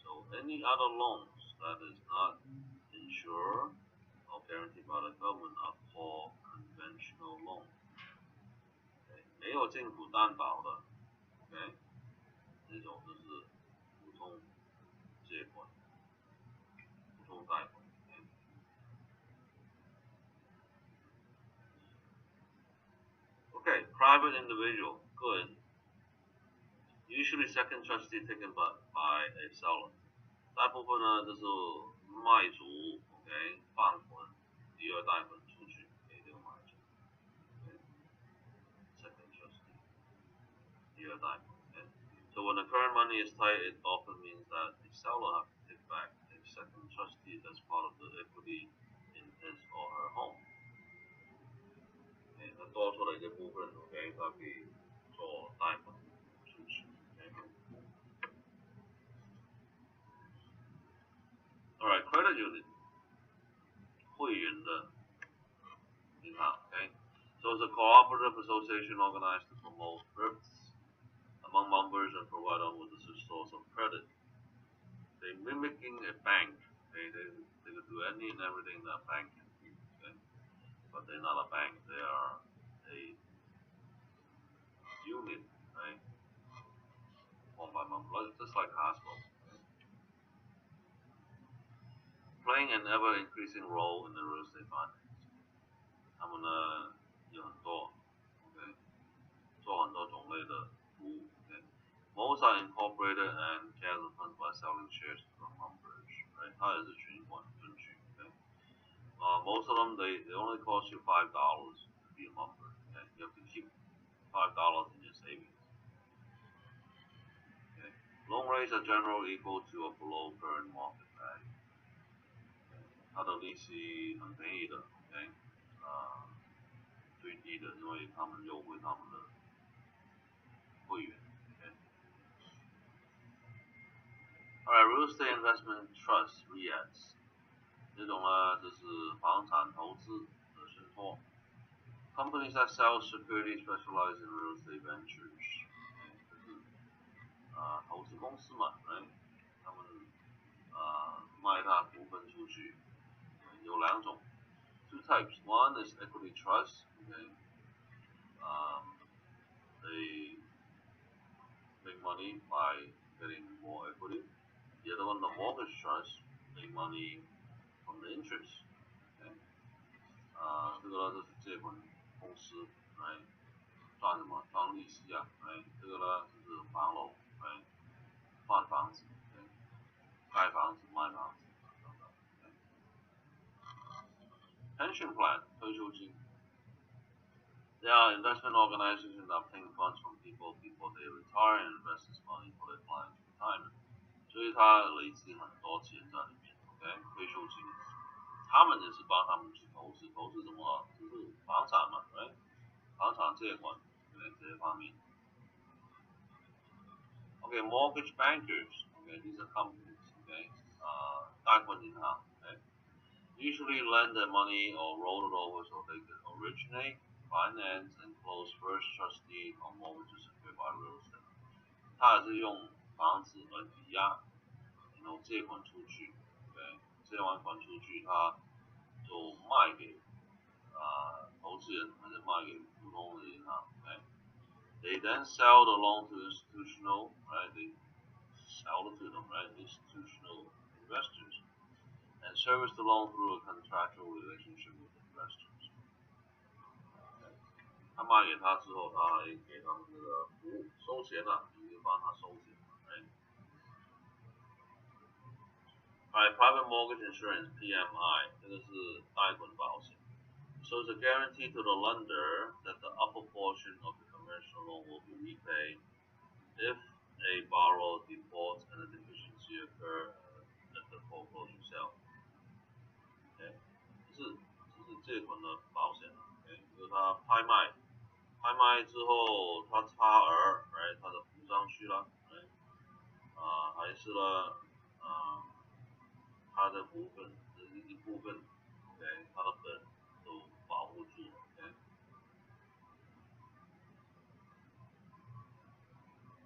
So any other loans that is not insured or guaranteed by the government are called conventional loans. Okay? 没有政府担保的 ，OK， 这种就是普通借款、普通贷款。Okay, private individual, 个人 usually second trustee taken by a seller. 大部分呢就是卖主 ，OK， 放款，第二贷款出去给这个买主 ，OK， second trustee， 第二贷款 ，OK。So when the current money is tight, it often means that the seller has to take back a second trustee as part of the equity in his or her home. 那多出来这部分 ，OK， 它可以做贷款出去 ，OK。Alright, credit union， 会员的银行 ，OK。So it's a cooperative association organized to promote thrifts among members and provide them with a source of credit. They're mimicking a bank. Okay? They can do any and everything that a bank can do. Okay? But they're not a bank. They are a an ever-increasing role in the real estate finance. 他们呢有很多 ，OK， 做很多种类的服务 ，OK。Most are incorporated and gather funds by selling shares from members， right？ 它也是群管分区 ，OK。Most of them they only cost you $5 to be a member, okay? You have to keep $5 in your savings. Okay. Loan rates are generally equal to or below current market value. 它的利息很便宜的 ，OK， 最低的，因为他们优惠他们的会员 ，OK。Alright, real estate investment trust (REITs) 这种呢，就是房产投资的信托。Companies that sell securities specialize in real estate ventures， 就是投资公司嘛， right？ 他们卖他股份出去，有两种 ，two types. One is equity trust, okay? They make money by getting more equity. The other one, the mortgage trust, make money from the interest. Okay? 这个呢就是借款公司来赚什么？赚利息啊！哎，这个呢就是房楼，哎，换房子，哎，盖房子、卖房子等等。Pension plan 退休金 ，They are investment organizations that obtain funds from people before they retire and invest this money for their clients' retirement. 所以它累积很多钱在里面 ，OK， 退休金，他们也是帮他们去投资，投资什么？就是房产嘛，对，房产借款，对这些方面。Okay, mortgage bankers, okay, these are companies, okay, 贷款银行 okay, usually lend their money or roll it over so they can originate, finance, and close first trust deed on mortgages secured by real estate. 他也是用房子来抵押，然后借款出去 ，okay， 借完款出去，他就卖给投资人，或者卖给普通的银行 ，okay. They then sell the loan to institutional, right? They sell it to them, right? Institutional investors, and service the loan through a contractual relationship with investors. 他卖给他之后，他还给他们这个服务收钱了，你就帮他收钱 ，right? Alright, private mortgage insurance (PMI) 这个是贷款保险。So it's a guarantee to the lender that the upper portion of the conventional loan will be repaid if a borrower defaults and a deficiency occur at the foreclosure sale. Okay， 这是借款的保险 ，OK， 就是他拍卖之后他差额，哎，他的补上去了，哎，还是呢，他的部分一部分 ，OK， 他的本都保护住 ，OK。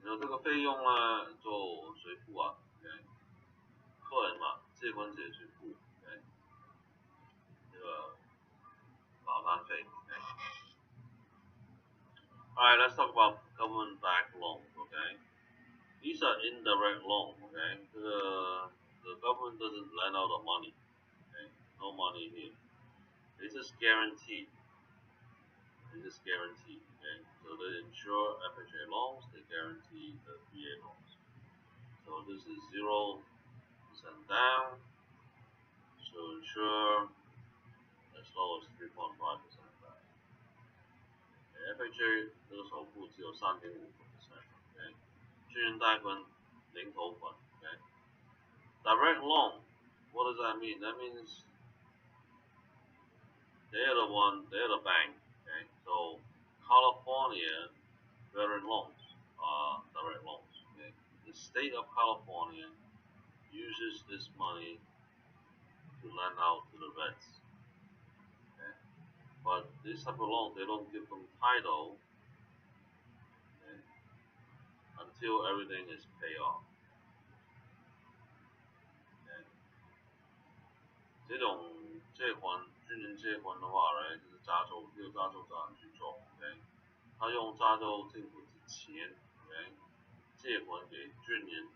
有这个费用呢，就谁付啊 ？OK， 客人嘛，借款者去付 ，OK， 这个保单费 ，OK。Alright, let's talk about government-backed loans, okay? These are indirect loans, okay? The government doesn't lend out the money, okay? No money here. They just guarantee. Okay? So they insure FHA loans, they guarantee the VA loans. So this is 0% down, so insure as low as 3.5% down. FHA 这个首付只有3.5%， okay? 巨人贷款零头款 ，okay? Direct loan, what does that mean? That means they're the bank, okay? So California veteran loans are direct loans, okay? The state of California uses this money to lend out to the vets, okay? But this type of loan, they don't give them title, okay, until everything is paid off. Okay? 这种借款，军人借款的话呢，就是加州这样去做 ，OK？ 他用加州政府的钱 ，OK？ 借款给军人，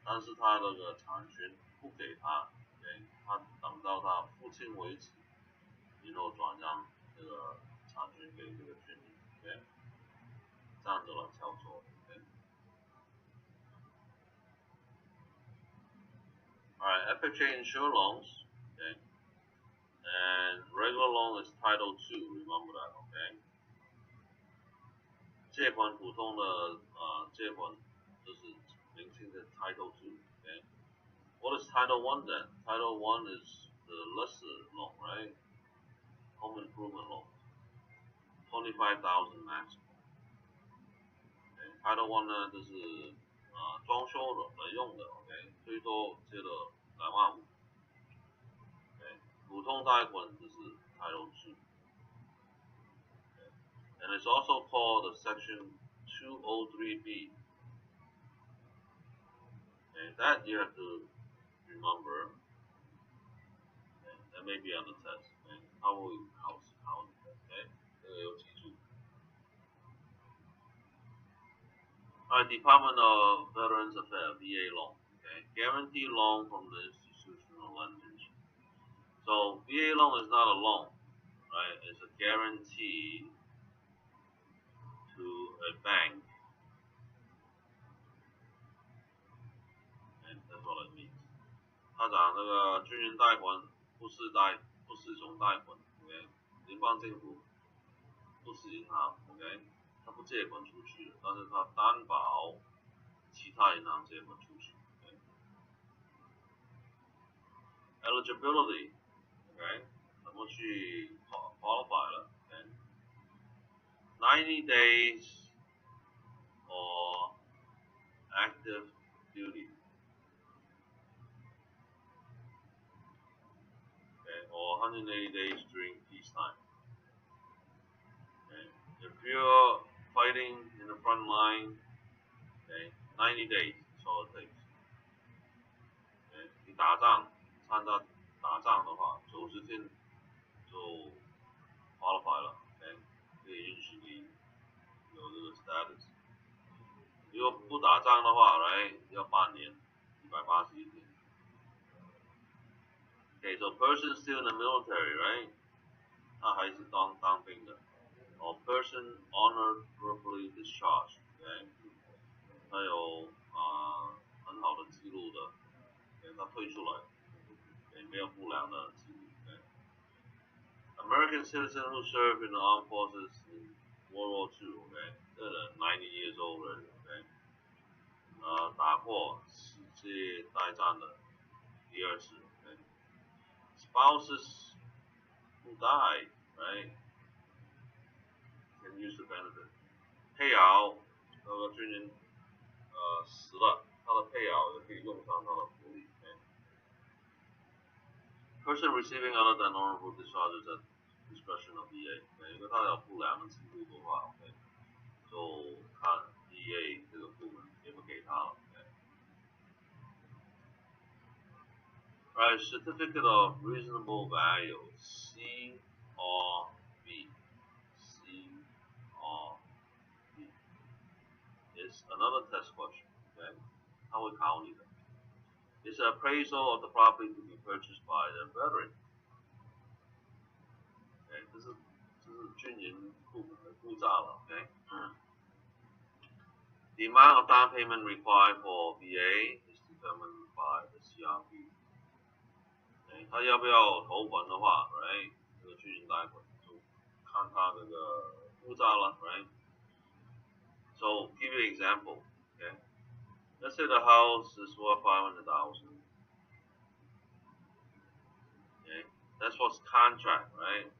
但是他那个产权不给他 ，OK？他等到他父亲为止，然后转让这个产权给这个军人，OK， 这样子来操作，OK。Alright, FHA insure loans, okay, and regular loan is Title 2, remember that, okay. 借款普通的借款就是名称的 Title 2, okay. What is Title 1 then? Title 1 is the lesser loan, right? Home improvement loan, 25,000 maximum. Okay. Title 1呢就是装修的用的 ，OK， 最多借了25000。OK， 普通贷款就是 Title 2。And it's also called the Section 203B. Okay, that you have to remember. Okay, that may be on the test. Okay, how okay, 这个有记住。Alright, Department of Veterans Affairs, VA loan. Okay, guarantee loan from the institutional lenders. So VA loan is not a loan, right? It's a guarantee to a bank. And that's what it means. 他讲这个军人贷款不是从贷款 ，OK， 联邦政府不是银行 ，OK， 他不借款出去，但是他担保其他银行借款出去 ，OK。Eligibility， OK， 怎么去 qualify 了 ，OK。90 days or active duty. Okay, or 180 days during peacetime. Okay, if you're fighting in the front line, okay, 90 days is all it takes. Okay, 你参加打仗的话，90天就 qualify 了 ，OK， 可以允许你有这个 status。如果不打仗的话，来要半年，181天。Okay, so person still in the military, right? 他还是当兵的。Or person honorably discharged, okay? 他有很好的记录的，他退出来，没有不良的记录。American citizen who served in the armed forces in World War II, okay? 这人90 years old, okay? 打过世界大战的第2次 ，okay? Spouses who died, right? Can use the benefit. 配偶那个军人死了，他的配偶也可以用上他的福利。Person receiving other than honorable discharges at discretion of VA. 如果他有不良的记录的话 ，OK， 就看 VA 这个部门给不给他了。Right, certificate of reasonable value, C or B. C or B. It's another test question. Okay, 他会考你的。It's an appraisal of the property to be purchased by the veteran. Okay, 这是军人部门的护照了。Okay. The amount of down payment required for VA is determined by the CRB. 他要不要投款的话 ，right？ 这个军人贷款就看他这个护照了 ，right？ So give you an example, okay? Let's say the house is worth 500,000. Okay, that's what's contract, right?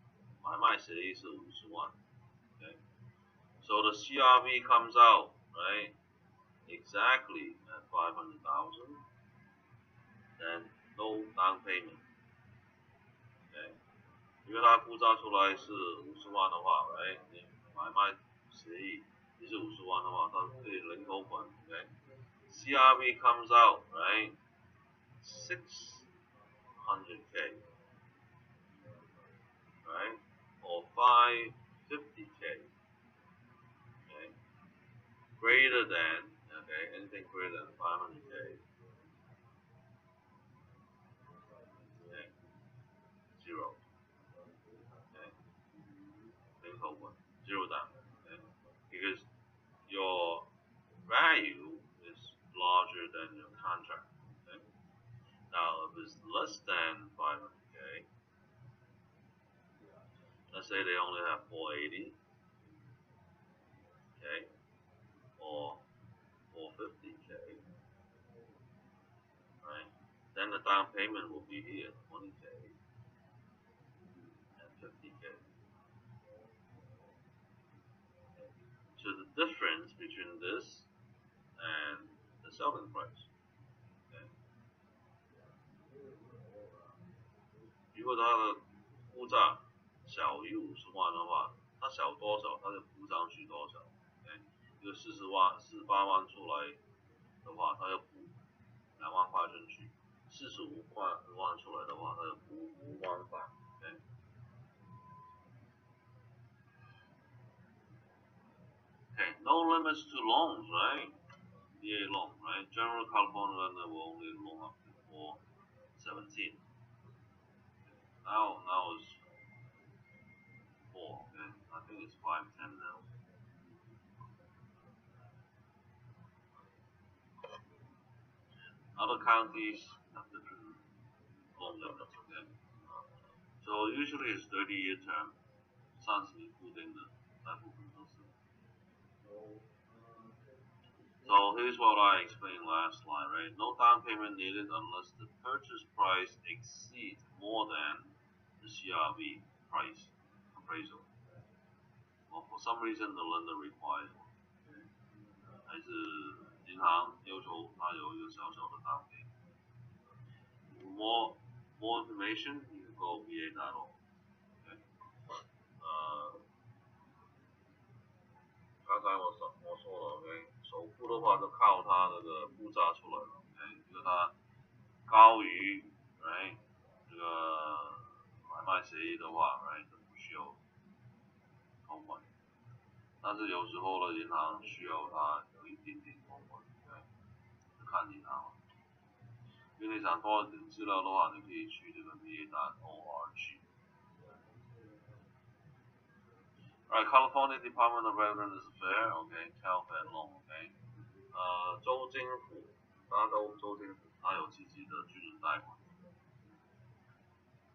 买卖协议是50万 ，okay? So the CRB comes out, right? Exactly at 500,000. Then no down payment. Okay. 因为他护照出来是50万的话 ，right？ 你买卖协议也是50万的话，他可以零头款 ，okay？ CRB comes out, right? 600K, right? Or 550K, okay? Greater than, okay? Anything greater than 500K. 0. Okay, 零头文 0 down. Okay, because your value is larger than your contract. Okay, now if it's less than 500k, let's say they only have 480. Okay, or 450k, right? Then the down payment will be here, 20k and 50k. So the difference between this and the selling price. Okay? 如果它的估价小于50万的话，它小多少，它就补上去多少。Okay? 一个48万出来的话，它要补2万块进去；45万出来的话，它要补5万块。Okay? Okay, no limits to loans, right? VA loan, right? General California lender will only loan up to 417. Now it's 4. Okay, I think it's 510 now. Other counties have different loan limits. Okay, so usually it's 30-year term. 30年固定的，大部分都是。So here's what I explained last line, right? No down payment needed unless the purchase price exceeds more than the CRV price appraisal. Well, for some reason the lender requires, 还是银行要求他有一个小小的 down payment. More information, you can go VA.org. Okay. 刚才我说了 ，OK， 首付的话就靠它那个估价出来了 ，OK， 如果它高于 ，right， 这个买卖协议的话 ，right， 就不需要扣款。但是有时候呢，银行需要它有一点点扣款 ，OK， 就看银行了。因为你想多一点资料的话，你可以去这个 VA.org。Alright, California Department of Revenue Affairs, okay, CalFed loan, okay. 州政府，加州州政府它有自己的军人贷款。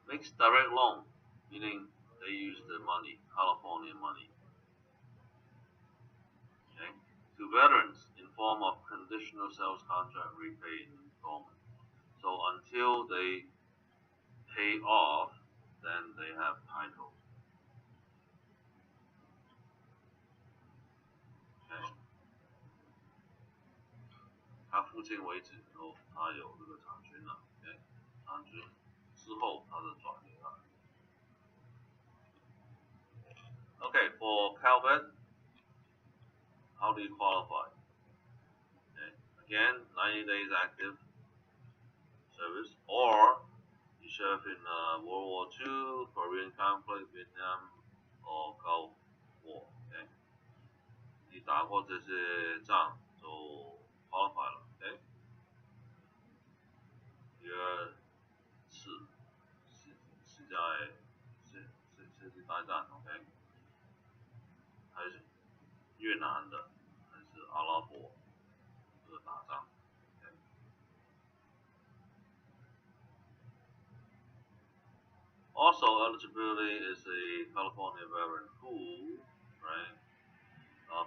Mixed direct loan, meaning they use the money, California money. Okay, to veterans in form of conditional sales contract repaid in installment. So until they pay off, then they have title. Okay. 他父亲为止以后，他有这个产权了 ，OK， 产权之后他就转给他。Okay, for CalVet, how do you qualify? Okay. Again, 90 days active service, or you serve in World War II, Korean conflict, Vietnam, or Gulf War. Okay. 你打过这些仗就 qualify 了 ，OK。第二次世界大战 ，OK， 还是越南的，还是阿拉伯这个打仗 ，OK。Also, eligibility is a California veteran who, right,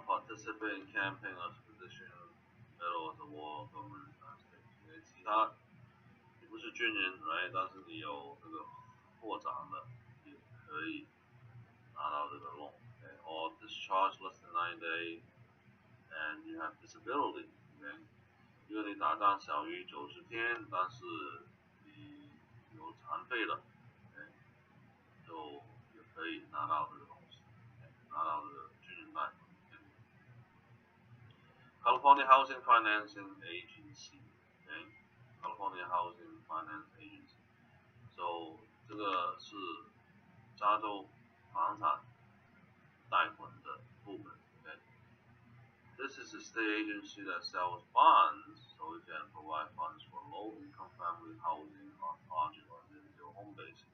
participate in campaign expedition, medal of the war, government translation. 其他你不是军人 ，right， 但是你有这个获奖的，也可以拿到这个 loan， okay? Or discharge less than 9 days, and you have disability, okay? 如果你打仗小于90天，但是你有残废了 ，okay? 就也可以拿到这个东西， okay? 拿到这个军人贷款。California Housing Financing Agency, okay? California Housing Finance Agency. So 这个是加州房产贷款的部门 ，okay? This is a state agency that sells bonds, so it can provide funds for low-income family housing on project or individual home basis.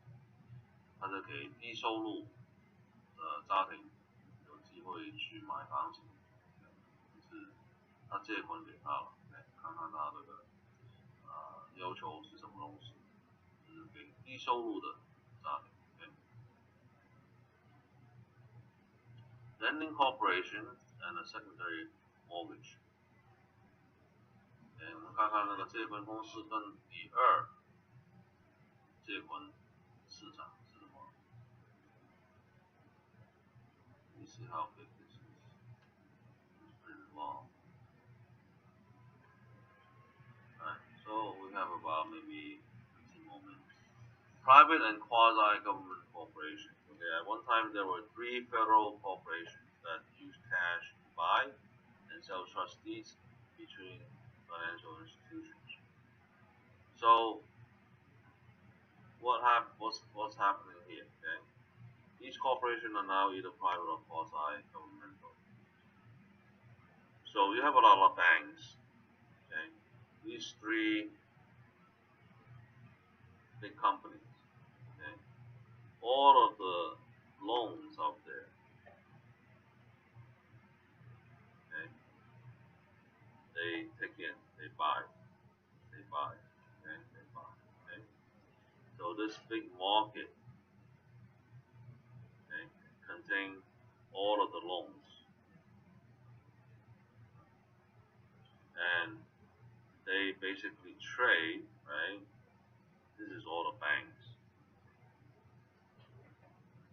它就给低收入的家庭有机会去买房子，就是他借款给他了，看看他这个要求是什么东西，就是给低收入的家庭。Lending corporation and a secondary mortgage。我们看看那个借款公司跟第二借款市场是什么。You see how big this is. It's pretty long. Alright, so we have about maybe 15 more minutes. Private and quasi-government corporations. Okay, at one time there were 3 federal corporations that used cash to buy and sell trust deeds between financial institutions. So what's happening here? Okay, each corporation are now either private or quasi-governmental. So you have a lot of banks. Okay, these 3 big companies. Okay, all of the loans out there. Okay, they take in, they buy, okay, they buy. Okay, so this big market, okay, contains all of the loans, and they basically trade, right? This is all the banks.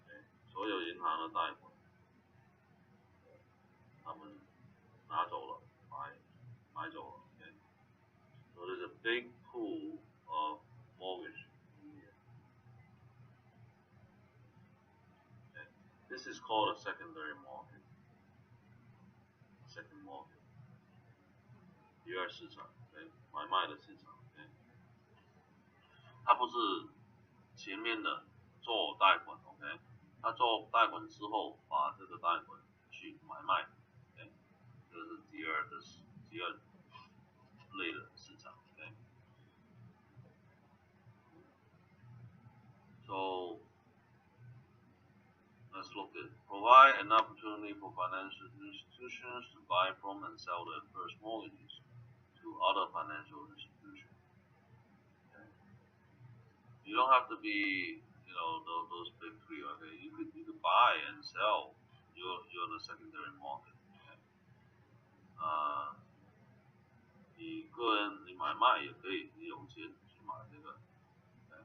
Okay, 所有银行的贷款，他们拿走了，买走了。Okay, so there's a big pool of mortgage in here. Okay, this is called a secondary market. Second market. 第二市场，对，买卖的市场，对，它不是前面的做贷款 ，OK， 它做贷款之后把这个贷款去买卖，对，这是第二类的市场 ，OK。So let's look at provide an opportunity for financial institutions to buy from and sell their first mortgages to other financial institutions. Okay. You don't have to be, those big 3. Okay, you could buy and sell. You're the secondary market. Okay. 你个人你买卖也可以，你有钱去买这个， okay.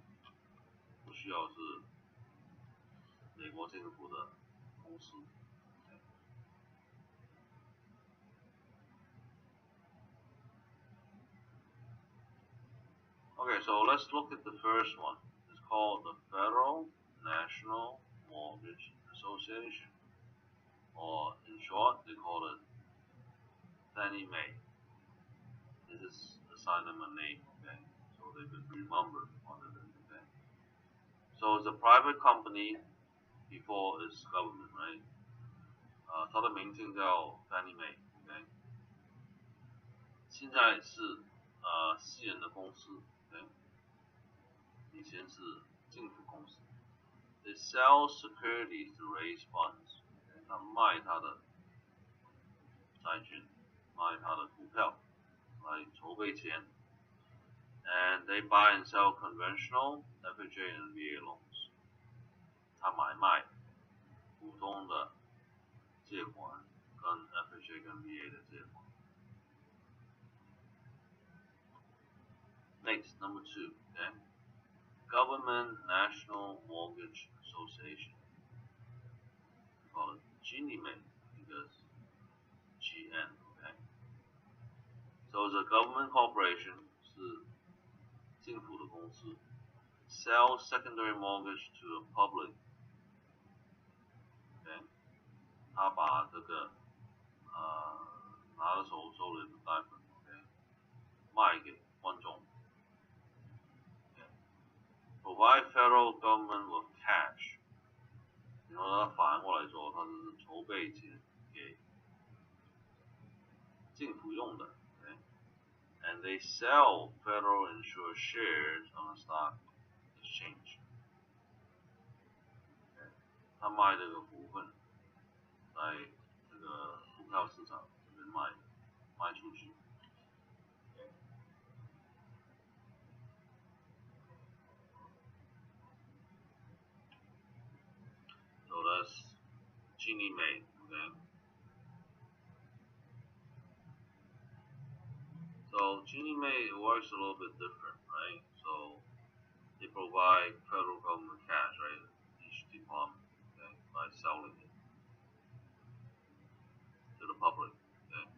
不需要是美国政府的公司。Okay, so let's look at the first one. It's called the Federal National Mortgage Association, or in short, they call it Fannie Mae. This is assign them a name, okay, so they could remember what it is, okay. So it's a private company before it's government, right? 它的名称叫 Fannie Mae, okay. 现在是私人的公司。以前是政府公司。They sell securities to raise funds. 他卖他的债券，卖他的股票来筹备钱。And they buy and sell conventional FHA and VA loans. 他买卖普通的借款跟 FHA 跟 VA 的借款。Next, number 2, okay? Government National Mortgage Association. We call it Ginnie Mae because GN, okay? So it's a government corporation, 是政府的公司 sell secondary mortgage to the public. Okay? 他把这个拿了手里的贷款 ，okay? 卖给观众。Provide federal government with cash. 然后它反过来说，它是筹备钱给政府用的。Okay? And they sell federal insured shares on the stock exchange. 他卖这个股份，在这个股票市场这边卖出去。So that's Ginnie Mae, okay? So Ginnie Mae works a little bit different, right? So they provide federal government cash, right? Each department, okay, by selling it to the public, okay?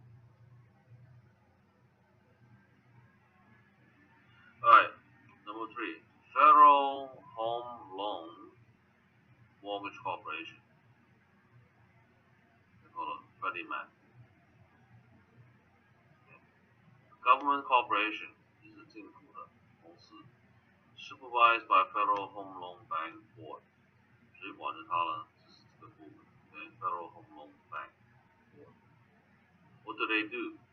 Alright, number 3, Federal Home Loan Mortgage Corporation. They call it Freddie Mac. Okay. Government corporation 是政府的公司 supervised by Federal Home Loan Bank Board. 谁管着它呢？就是这个部门 okay? Federal Home Loan Bank Board. What do?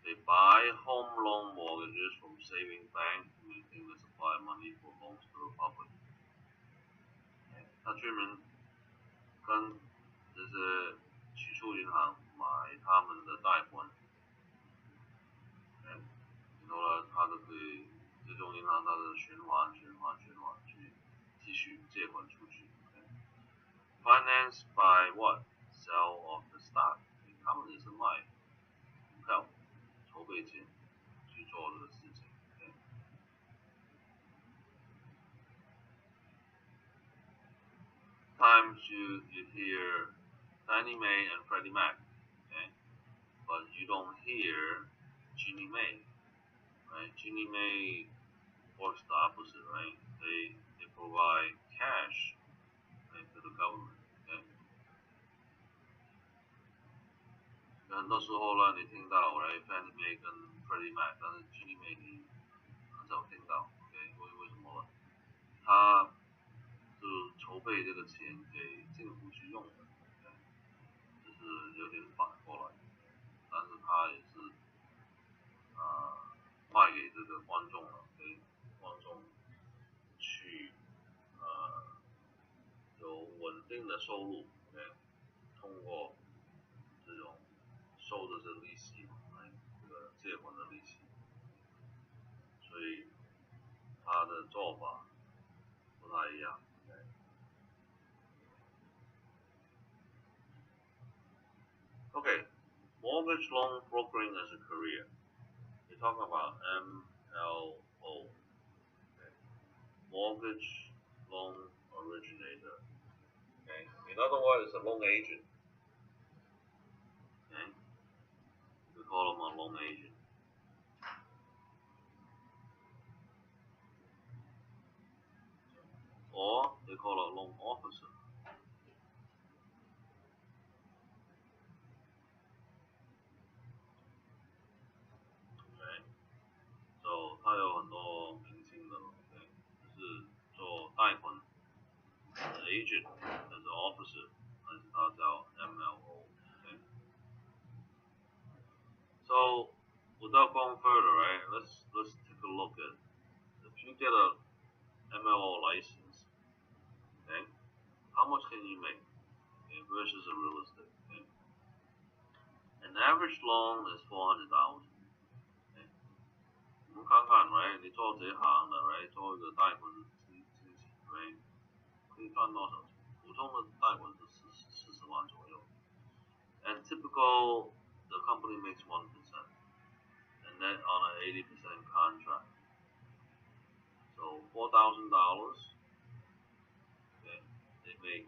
They buy home loan mortgages from savings banks to maintain the supply of money for loans to the public. 它专门跟这些取出银行买他们的贷款，然后呢，它就可以这种银行它的循环去继续借款出去。Financed by what? Sale of the stock. 他们也是卖股票，筹备钱去做这个事情。Times you hear Fannie Mae and Freddie Mac, okay? But you don't hear Ginnie Mae, right? Ginnie Mae works the opposite, right? They provide cash, right, to the government, okay? 很多时候呢，你听到 right Fannie Mae 跟 Freddie Mac， 但是 Ginnie Mae 你很少听到 ，OK？ 为什么呢？他就筹备这个钱给政府去用的，就是有点反过来，但是他也是卖给这个观众了，给观众去有稳定的收入，通过这种收的这利息，这个借款的利息，所以他的做法不太一样。Okay, mortgage loan brokering as a career. We're talking about MLO. Okay. Mortgage loan originator. Okay. In other words, a loan agent. Okay. We call them a loan agent. Or they call it a loan officer. Okay. So 它有很多明星的 ，OK， 就是做贷款agent 还是 officer， 还是它叫 MLO。Okay. So without going further, right? Let's take a look at if you get a MLO license, okay? How much can you make, okay, versus a real estate? Okay? An average loan is 400,000. Okay? 我们看看 ，right？ 你做这行的 ，right？ 做一个贷款经纪 ，right？ 可以赚多少钱？普通的贷款是40万左右。And typical, the company makes 1%, and then on an 80% contract. So $4,000, okay, they make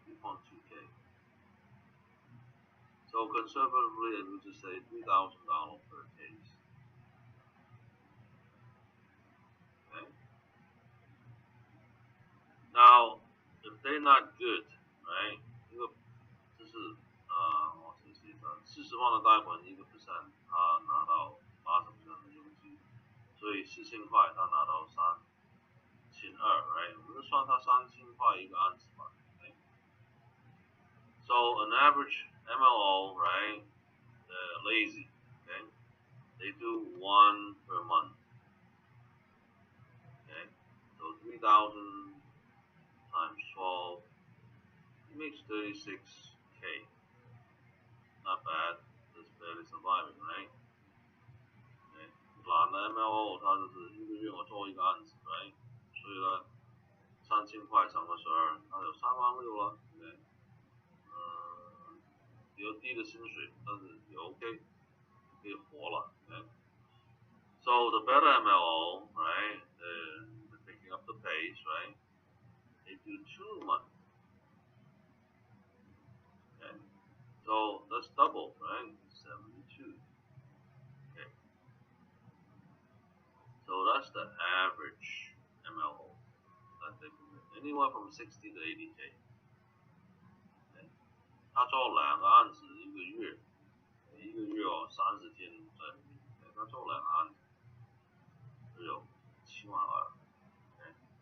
2.2K. So conservatively, I would just say $3,000 per case. Okay. Now, if they're not good, right? 这个就是我先写上40万的贷款1%，他拿到80%的佣金，所以4000块他拿到3200 ，right？ 我们就算他3000块一个案子吧。Okay? So an average MLO, right? Lazy, okay? They do 1 per month. Okay? So 3,000 times 12 makes 36K. Not bad. That's barely surviving, right? 懒的 MLO 它就是一个月我做一个案子 ，right？ 所以呢，3000块乘个12，它有36000了 ，OK？ 有低的薪水，但是也 OK， 可以活了 ，OK？So the better MLO, right? They're picking up the pace, right? They do 2 months. Okay. So that's double, right? 72. Okay. So that's the average MLO that they commit. Anywhere from 60 to 80K. Okay. 他做2个案子1个月，1个月哦30天在里面，他做2个案子，只有7万2，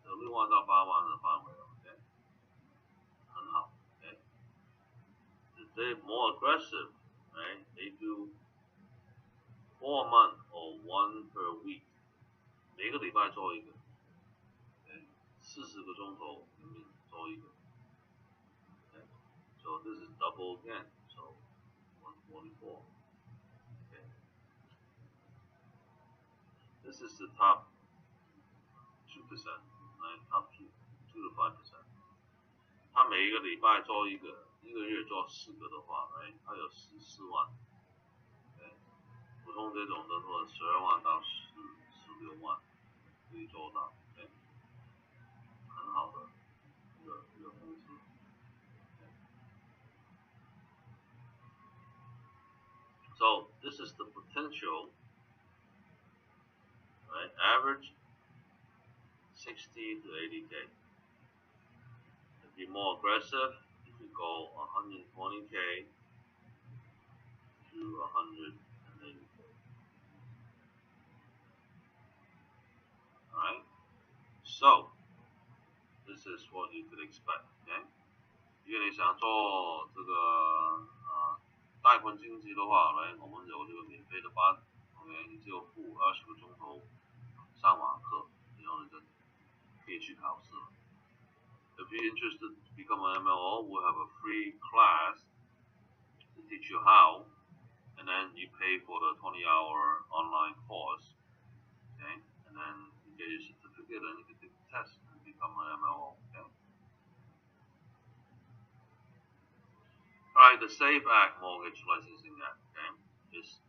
有6万到8万的范围 ，OK， 很好 ，OK。They're more aggressive, right? They do 4 months or 1 per week， 每个礼拜做一个，40个钟头里面做一个。So this is double again, so 144. Okay. This is the top 2%, right? Top 2 to 5%. 他每一个礼拜做一个，1个月做4个的话，right? 他有14万。Okay. 普通这种的话，12万到16万可以做到。Okay. 很好的一个工资。So this is the potential, right? Average 60 to 80K. If you're more aggressive, you could go 120K to 180K. Alright? So this is what you could expect, okay? 如果你想做这个贷款经济的话，来，我们有这个免费的班 ，OK， 你只有付20个钟头上网课，然后你就可以去考试了。If you're interested to become an MLO, we'll have a free class to teach you how, and then you pay for the 20-hour online course, okay? And then you get your certificate and you can take the test and become an MLO, okay? Alright, the SAFE Act Mortgage Licensing Act, okay, is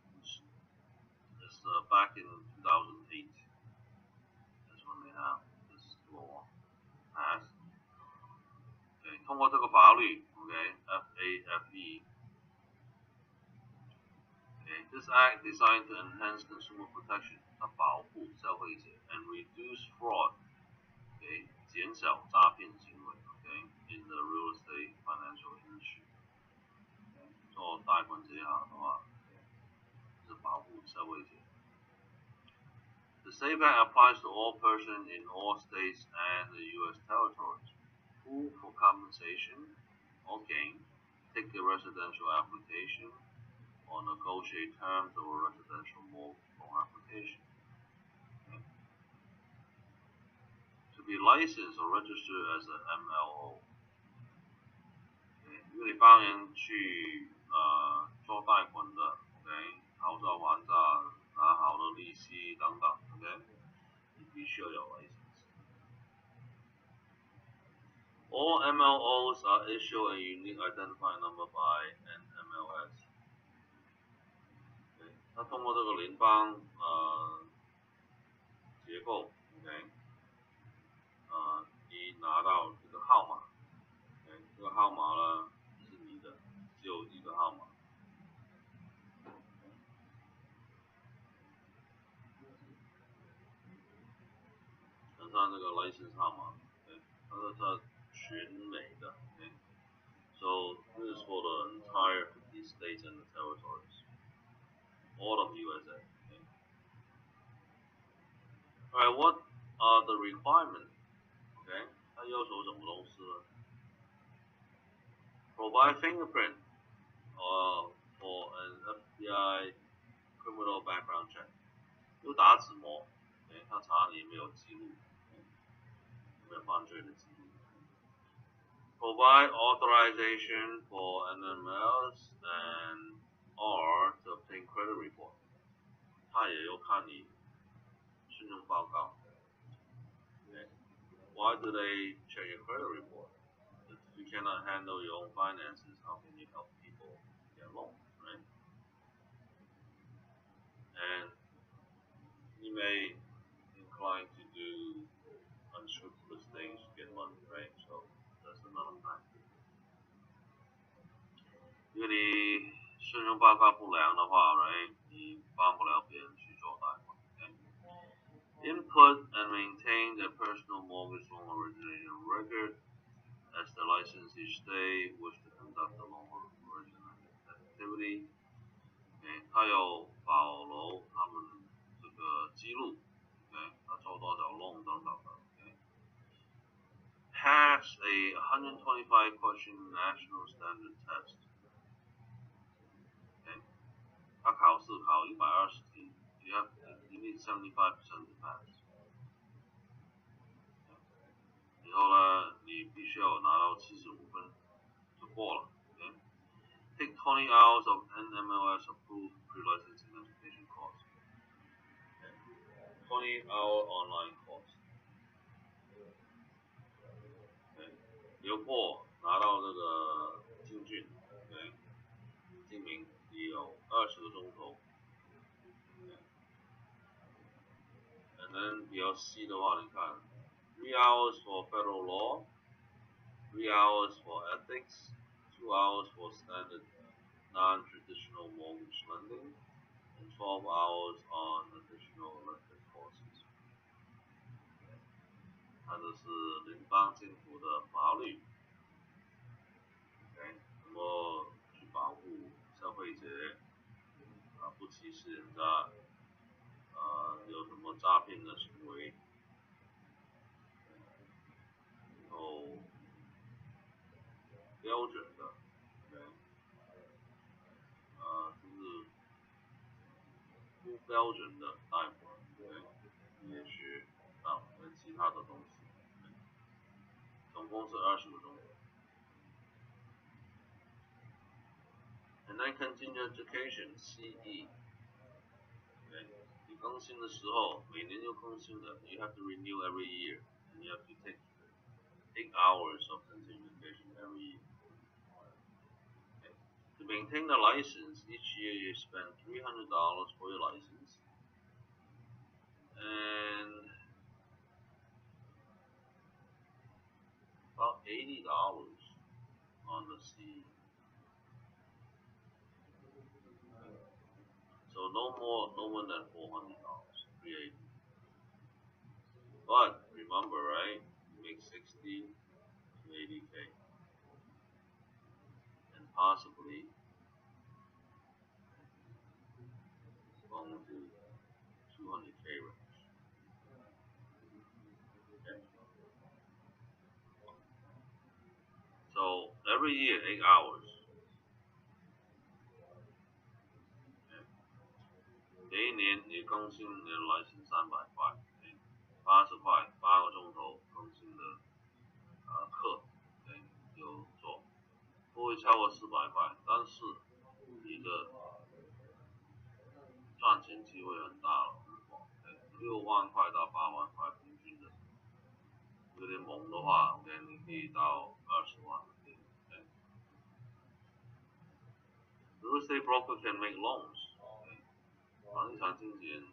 back in 2008. That's when they have this law passed. Okay, 通过这个法律 ，okay, FAFE. Okay, this act designed to enhance consumer protection, 它保护消费者 and reduce fraud, okay, 减少诈骗行为 ，okay, in the real estate financial industry. 做贷款这一行的话，是保护消费者。The SAFE Act applies to all persons in all states and the U.S. territories who, for compensation or gain, take a residential application or negotiate terms of a residential mortgage loan application. Okay. To be licensed or registered as an MLO. 如果你帮人去做贷款的 ，OK， 讨债还债，拿好的利息等等 ，OK， 你必须要有 license。All MLOs are issued a unique identifying number by an MLS。它通过这个联邦结构 ，OK， 你拿到这个号码 ，OK， 这个号码呢是你的，只有一个号码。上这个 license 号码，它是它全美的 ，okay? So this is for the entire 50 states and the territories, all of USA. Okay? Alright, what are the requirements? Okay? 它要求什么东西呢 ？Provide fingerprint for an FBI criminal background check. 有打指模，他查你有没有记录。犯罪的记录 provide authorization for NMLs and or to obtain credit report. 他也要看你信用报告。Okay. Why do they check your credit report? If you cannot handle your own finances, how can you help people get loans, right? And you may incline to do unscrupulous things to get money, right? So that's another factor. 因为你信用报告不良的话 ，right， 你帮不了别人去做贷款。Okay? Input and maintain the personal mortgage loan origination record as the licensee state wish to conduct the loan origination activity. Okay, 他有保留他们这个记录 ，okay， 他做多少 loan 等等的 ，okay。Pass a 125 question national standard test. Okay. 他考试考120题 you need 75% to pass. 以后呢，你必须要拿到75分就过了。Okay. Take 20 hours of NMLS approved pre-licensing education course. Okay. 20-hour online course. Okay. 有过拿到这个进军 ，okay， 证明你有20个钟头。And then 比较细的话，你看 3 hours for federal law, 3 hours for ethics, 2 hours for standard non-traditional mortgage lending, and 12 hours on additional elective courses. 它这是联邦政府的法律 ，OK， 怎么去保护消费者不歧视人家，有什么诈骗的行为，然后标准的 ，OK， 就是不标准的贷款 ，OK， 也许跟其他的东西，总共是20个钟头。And then continue education CE， okay， 你更新的时候，每年有更新的 ，you have to renew every year, and you have to take 8 hours of continuing education every year. Okay. To maintain the license, each year you spend $300 for your license, and about $80 on the CE. So no more than $400, $380. But remember, right? You make 60 to 80K, and possibly going to 200K range. Okay. So every year 8 hours. Okay. 每一年你更新你的 license 300块。80块8个钟头更新的课，有做，不会超过400块，但是你的赚钱机会很大了，6万块到8万块平均的，有点猛的话，你可以到20万。Real estate broker can make loans， 房地产经纪人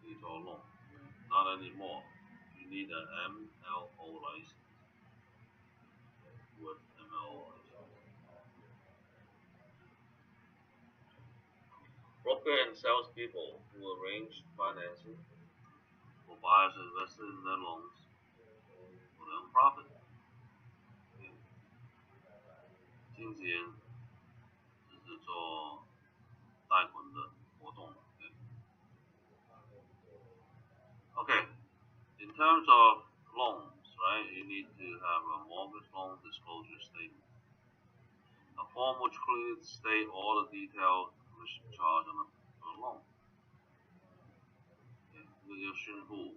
可以做 loan，not anymore. You need an MLO license. With MLO license. Broker and salespeople who arrange financing for buyers and investors in their loans for their own profit. 经纪人就是做贷款的活动。Okay. In terms of loans, right, you need to have a mortgage loan disclosure statement. A form which clearly state all the detailed commission charge on a loan. 这个就宣布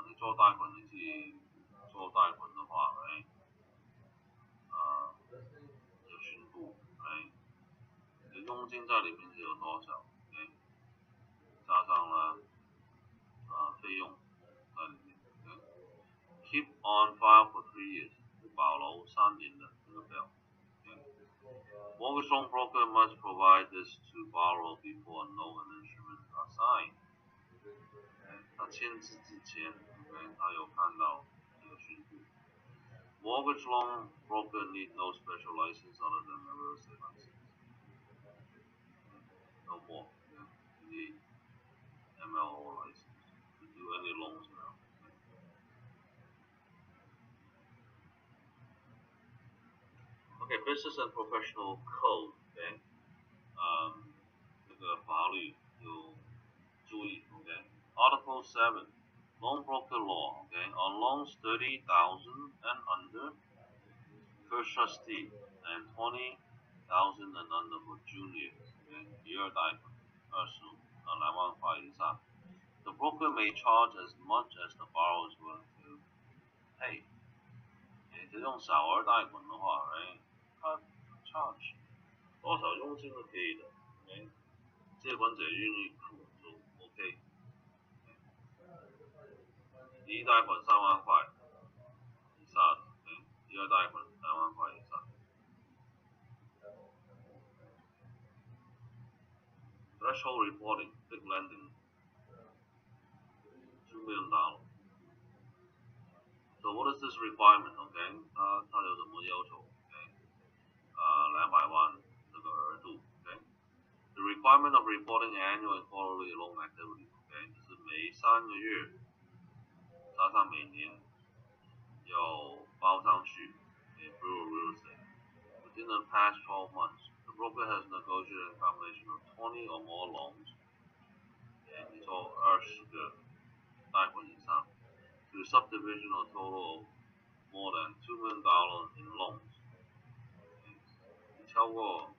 你做贷款，你自己做贷款的话，佣金在里面是有多少 ？OK， 加上了费用在里面。OK，keep on file for 3 years， 保留3年的这个表。Mortgage loan broker must provide this to borrower before a note and instrument are signed。他签字之前 ，OK， 他有看到这个讯息。Mortgage loan broker need no special license other than a real estate license. No more. You need MLO license to do any loans now. Okay, business and professional code. Okay. 这个法律有注意 Okay. Article 7. Loan broker law. Okay. On loans 30,000 and under, first trustee, and 20,000 and under for juniors. Okay. 第二贷款2万块以上 The broker may charge as much as the borrower is willing to pay. 这种小额贷款的话，他 charge 多少佣金都可以的，借款者愿意付就 OK。第一贷款3万块以下的，第二贷款3万块以上。Threshold reporting, big lending, $2 million. So what is this requirement? Okay， 它有什么要求 ？200万这个额度 ，The requirement of reporting annual and quarterly loan activity， 就是每3个月加上每年要报上去 Bureau of Real Estate. Within the past 12 months, the broker has negotiated a combination of 20 or more loans, 你说20个贷款以上 to subdivision a total of more than $2 million in loans. 你超过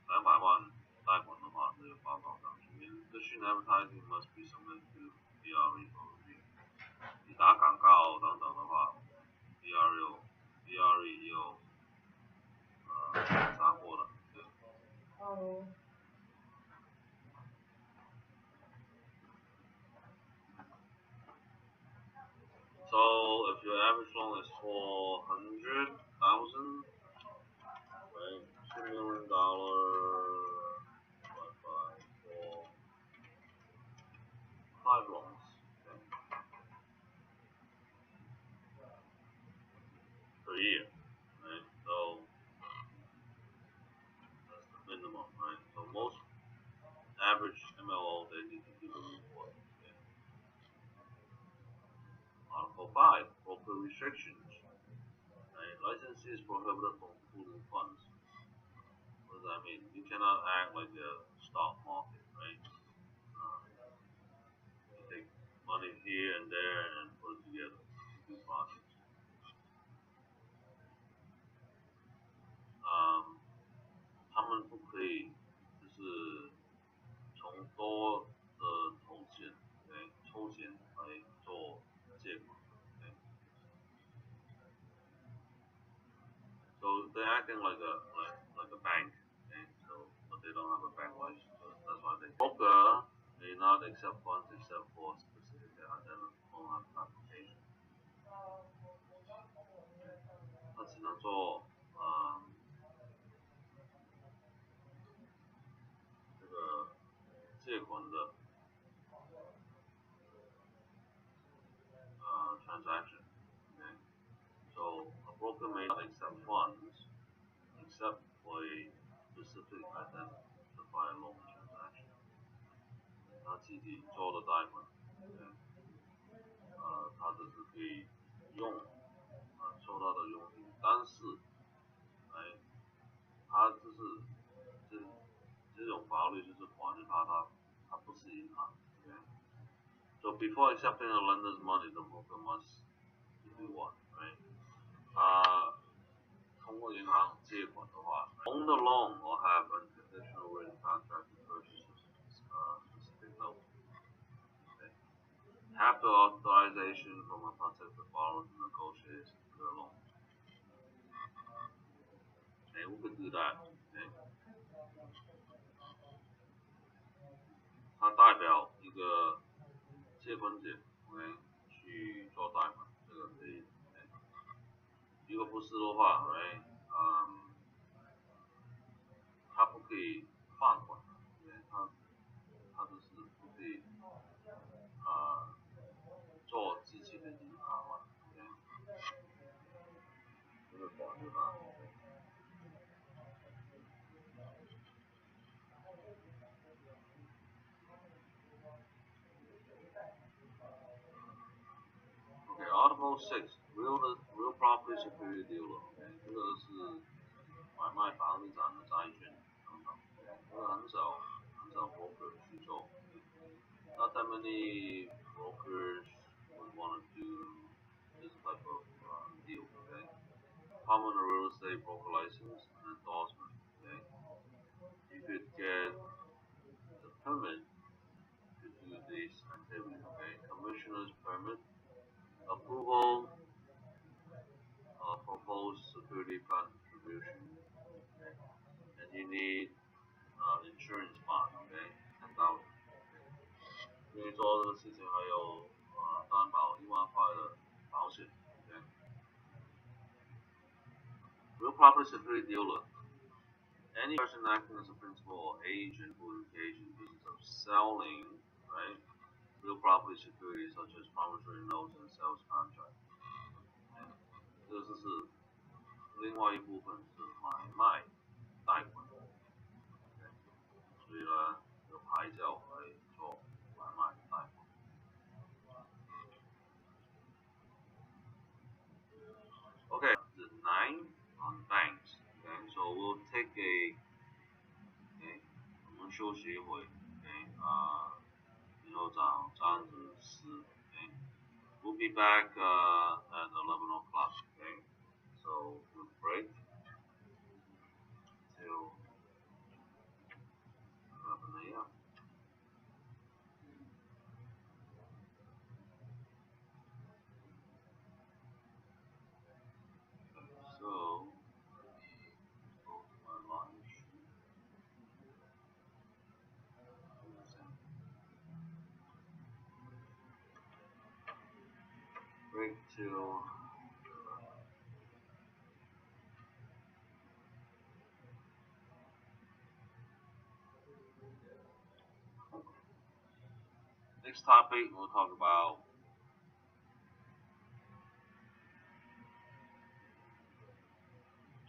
200万贷款的话，这个报告上去。Addition advertising must be submitted to BRE for review. 你打广告等等的话 ，BRE 也有查过的。So if your average loan is 400,000, right, $2 million divided by 5 loans, per year, right? So that's the minimum, right? So most average MLO they need to do the report. Article 5, broker restrictions. Right? Licensee is prohibited from pooling funds. What does that mean? You cannot act like a stock market, right? You take money here and there and put it together to do projects. 他们不可以就是从多的头钱，抽钱来做借款。So they're acting like a bank, so but they don't have a bank license, so that's why they broker may not accept funds except for specific loan application. 他只能做这个借款的transaction. Okay? So a broker may not accept funds except for a specific identified loan transaction. 他自己做的贷款，他只是可以用收到的佣金，但是，他就是这种法律就是管着他不是银行。So before accepting a lender's money, the broker must do what, right? 通过银行借款的话 own the loan or have unconditional written contract to purchase a specific note. Okay. Have the authorization from a protected borrower to negotiate the loan. Okay, who could do that? Okay. 它代表一个借分解 ，OK， 去做代码，这个可以。如果不是的话，right， 它不可以放款，因为它就是不可以做机器的银行嘛，这个管对吧？Okay, Article 6 real property security dealer. OK， 这个是买卖房地产的债券等等。这个很少 broker 去做。Not that many brokers would want to do this type of deal. Okay. Common real estate broker license and endorsement. Okay. You could get the permit to do this activity. Okay. Commissioner's permit, approval, proposed security fund distribution. Okay. And you need insurance bond. Okay. 10,000. 因为做这个事情还有担保1万块的保险。Okay. Real property security dealer. Any person acting as a principal or agent who engage in business of selling, right, real property securities such as promissory notes and sales contracts. 这个就是另外一部分是买卖贷款。所以呢，有牌照来做买卖贷款。Okay, the 9 on banks. Okay, so we'll take a. Okay, 我们休息一会。Okay, 以后找张子思。Okay, we'll be back at 11 o'clock. Okay, so we'll break till 11 a.m. So, go to my lunch. Break till next topic we'll talk about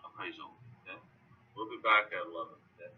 appraisal. Okay, we'll be back at 11. Okay.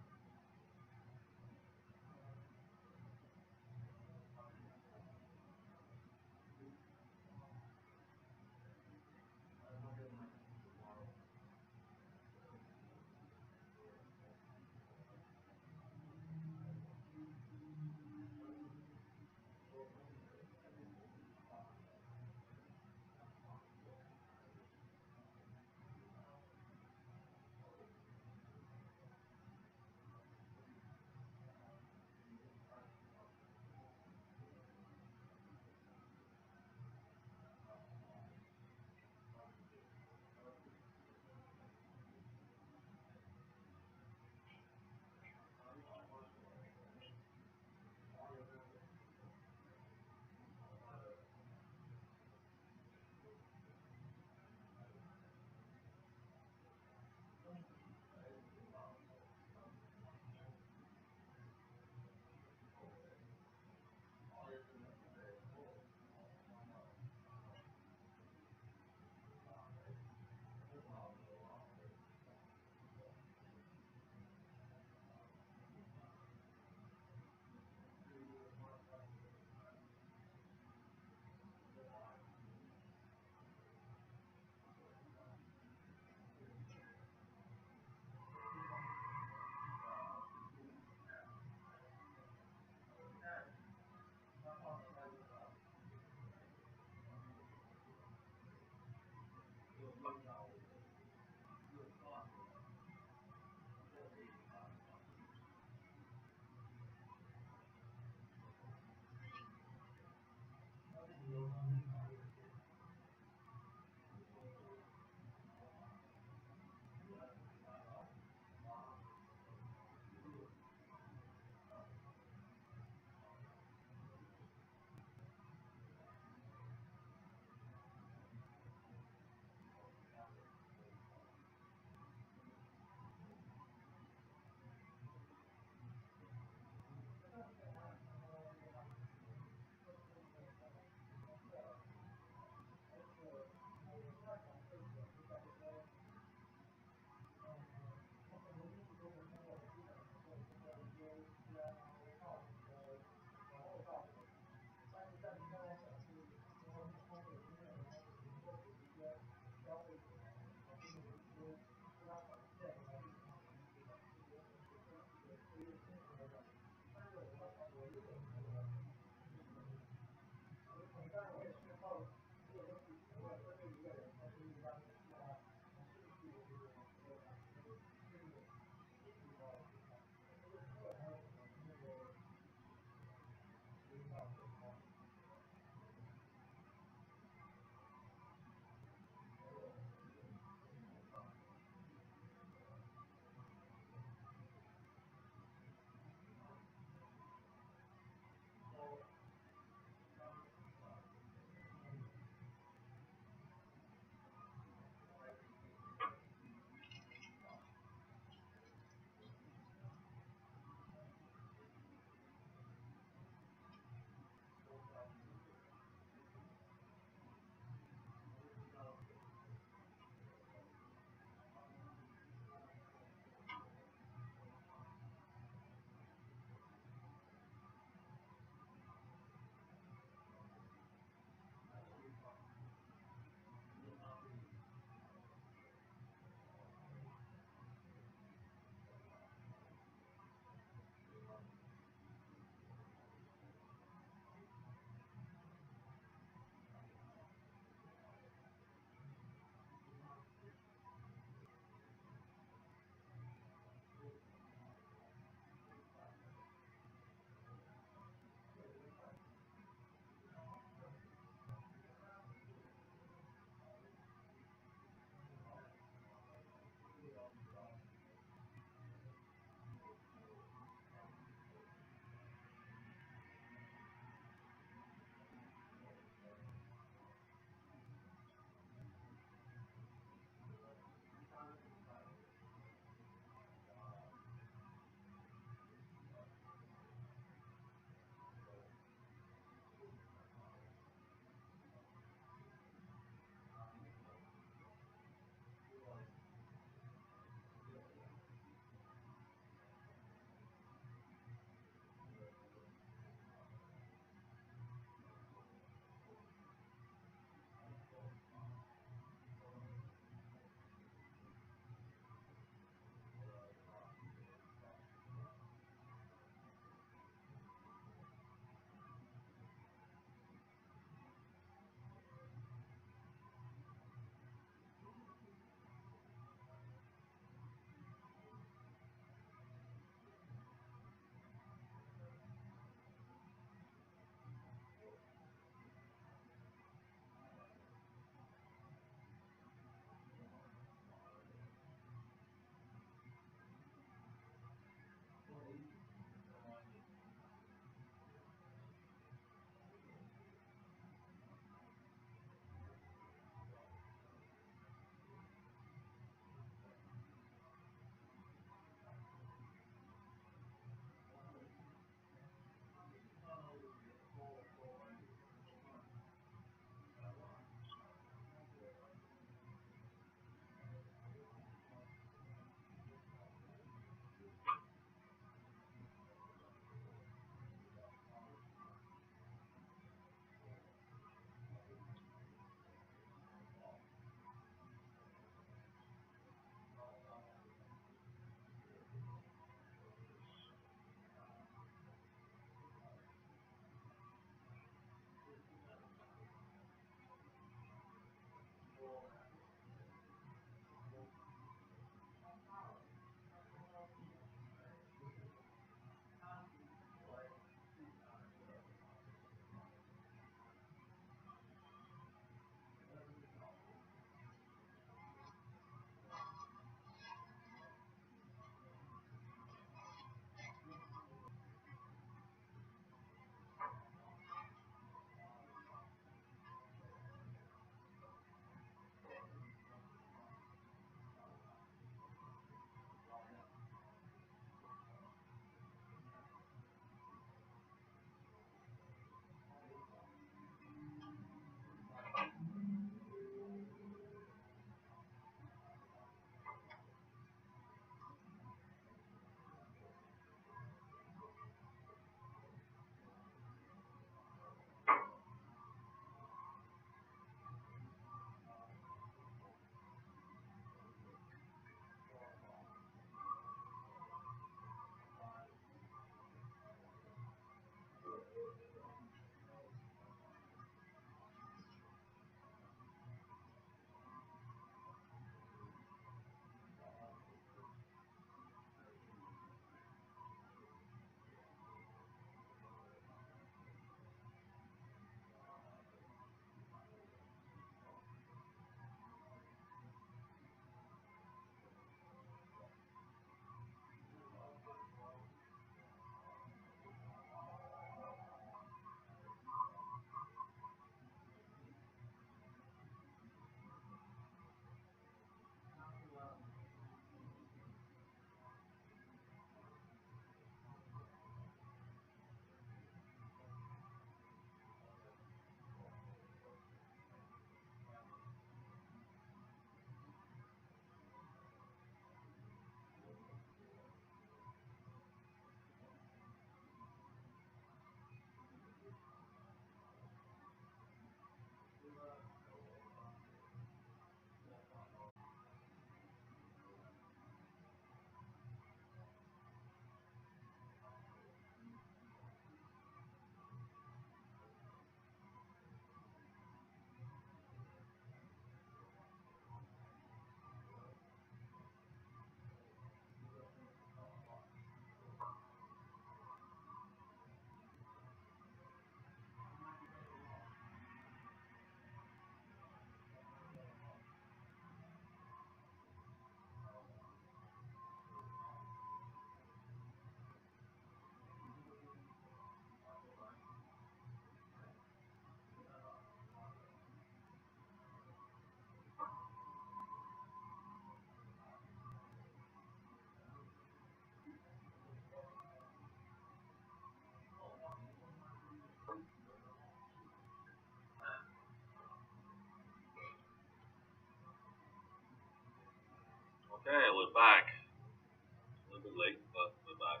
Okay, we're back. A little bit late, but we're back.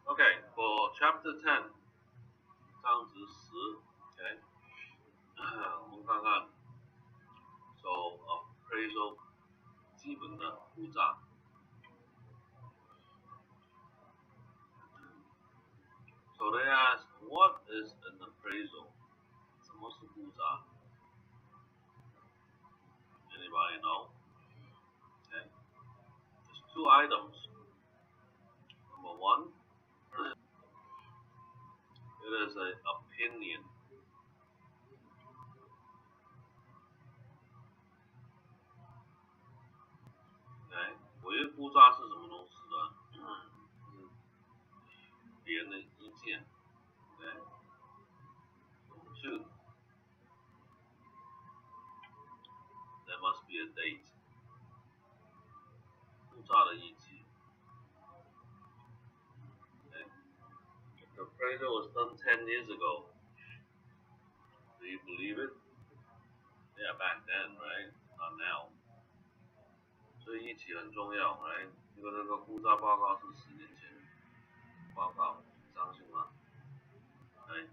Okay, for chapter 10, 章子10 OK，我们看看，so appraisal 基本的估价。So they ask, what is an appraisal? 什么是估价？Anybody know? Okay, there's two items. Number one, it is an opinion. OK，我觉得估价是什么东西呢？是别人的意见。OK， number two, there must be a date. 估价的日期。Okay. The appraisal was done 10 years ago. Do you believe it? Yeah, back then, right? Not now. 所以日期很重要，right？因为那个估价报告是10年前报告，你相信吗？right？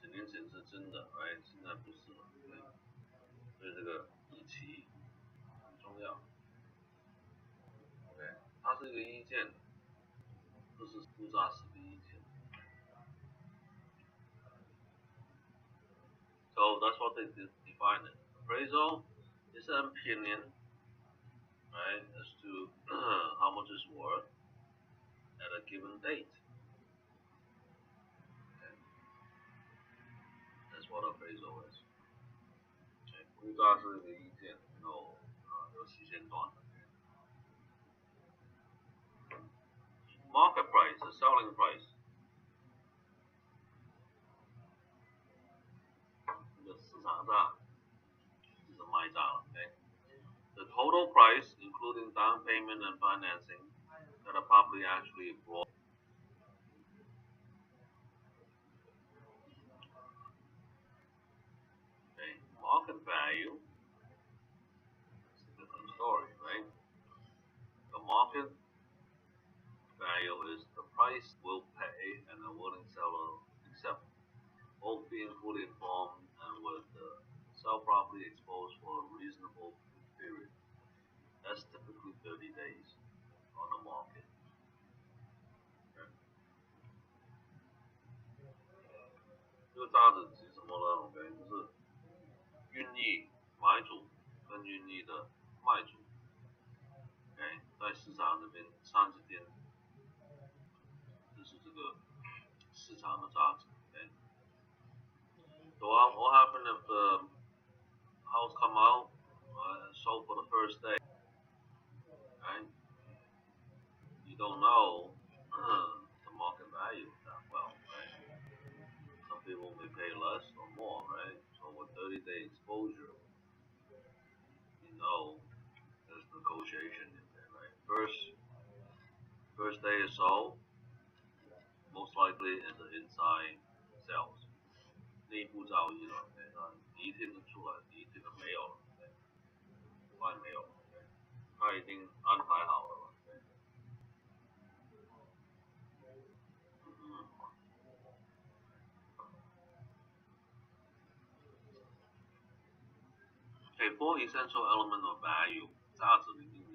10年前是真的，right？ 现在不是了，对。所以这个日期很重要。OK， 它是一个意见，不是估价师的意见。So that's what they define it. Appraisal is an opinion, right, as to how much is worth at a given date. Okay. That's what appraisal is. 估价是一个意见，有期限段的。Market price, the selling price. 这个市场价就是卖价了。Okay. The total price, including down payment and financing, that a property actually brought. Okay. Market value. It's a different story, right? The market value is the price will pay and a willing seller accept, both being fully informed and with the sell property exposed for a reasonable period. That's typically 30 days on the market. Okay. 这个价值指什么呢 ？OK， 就是愿意买主跟愿意的卖主 ，OK， 在市场那边30天，这是这个市场的价值。OK， so what happened if the house come out sold for the first day? Right? You don't know the market value that well, right? Some people may pay less or more, right? So with 30-day exposure, you know there's negotiation in there, right? First day is sold, most likely is the inside sales. 内部交易了，那第一天就出来，第一天就没有了，快没有了，他已经安排好了。Okay, four essential element of value, 价值的因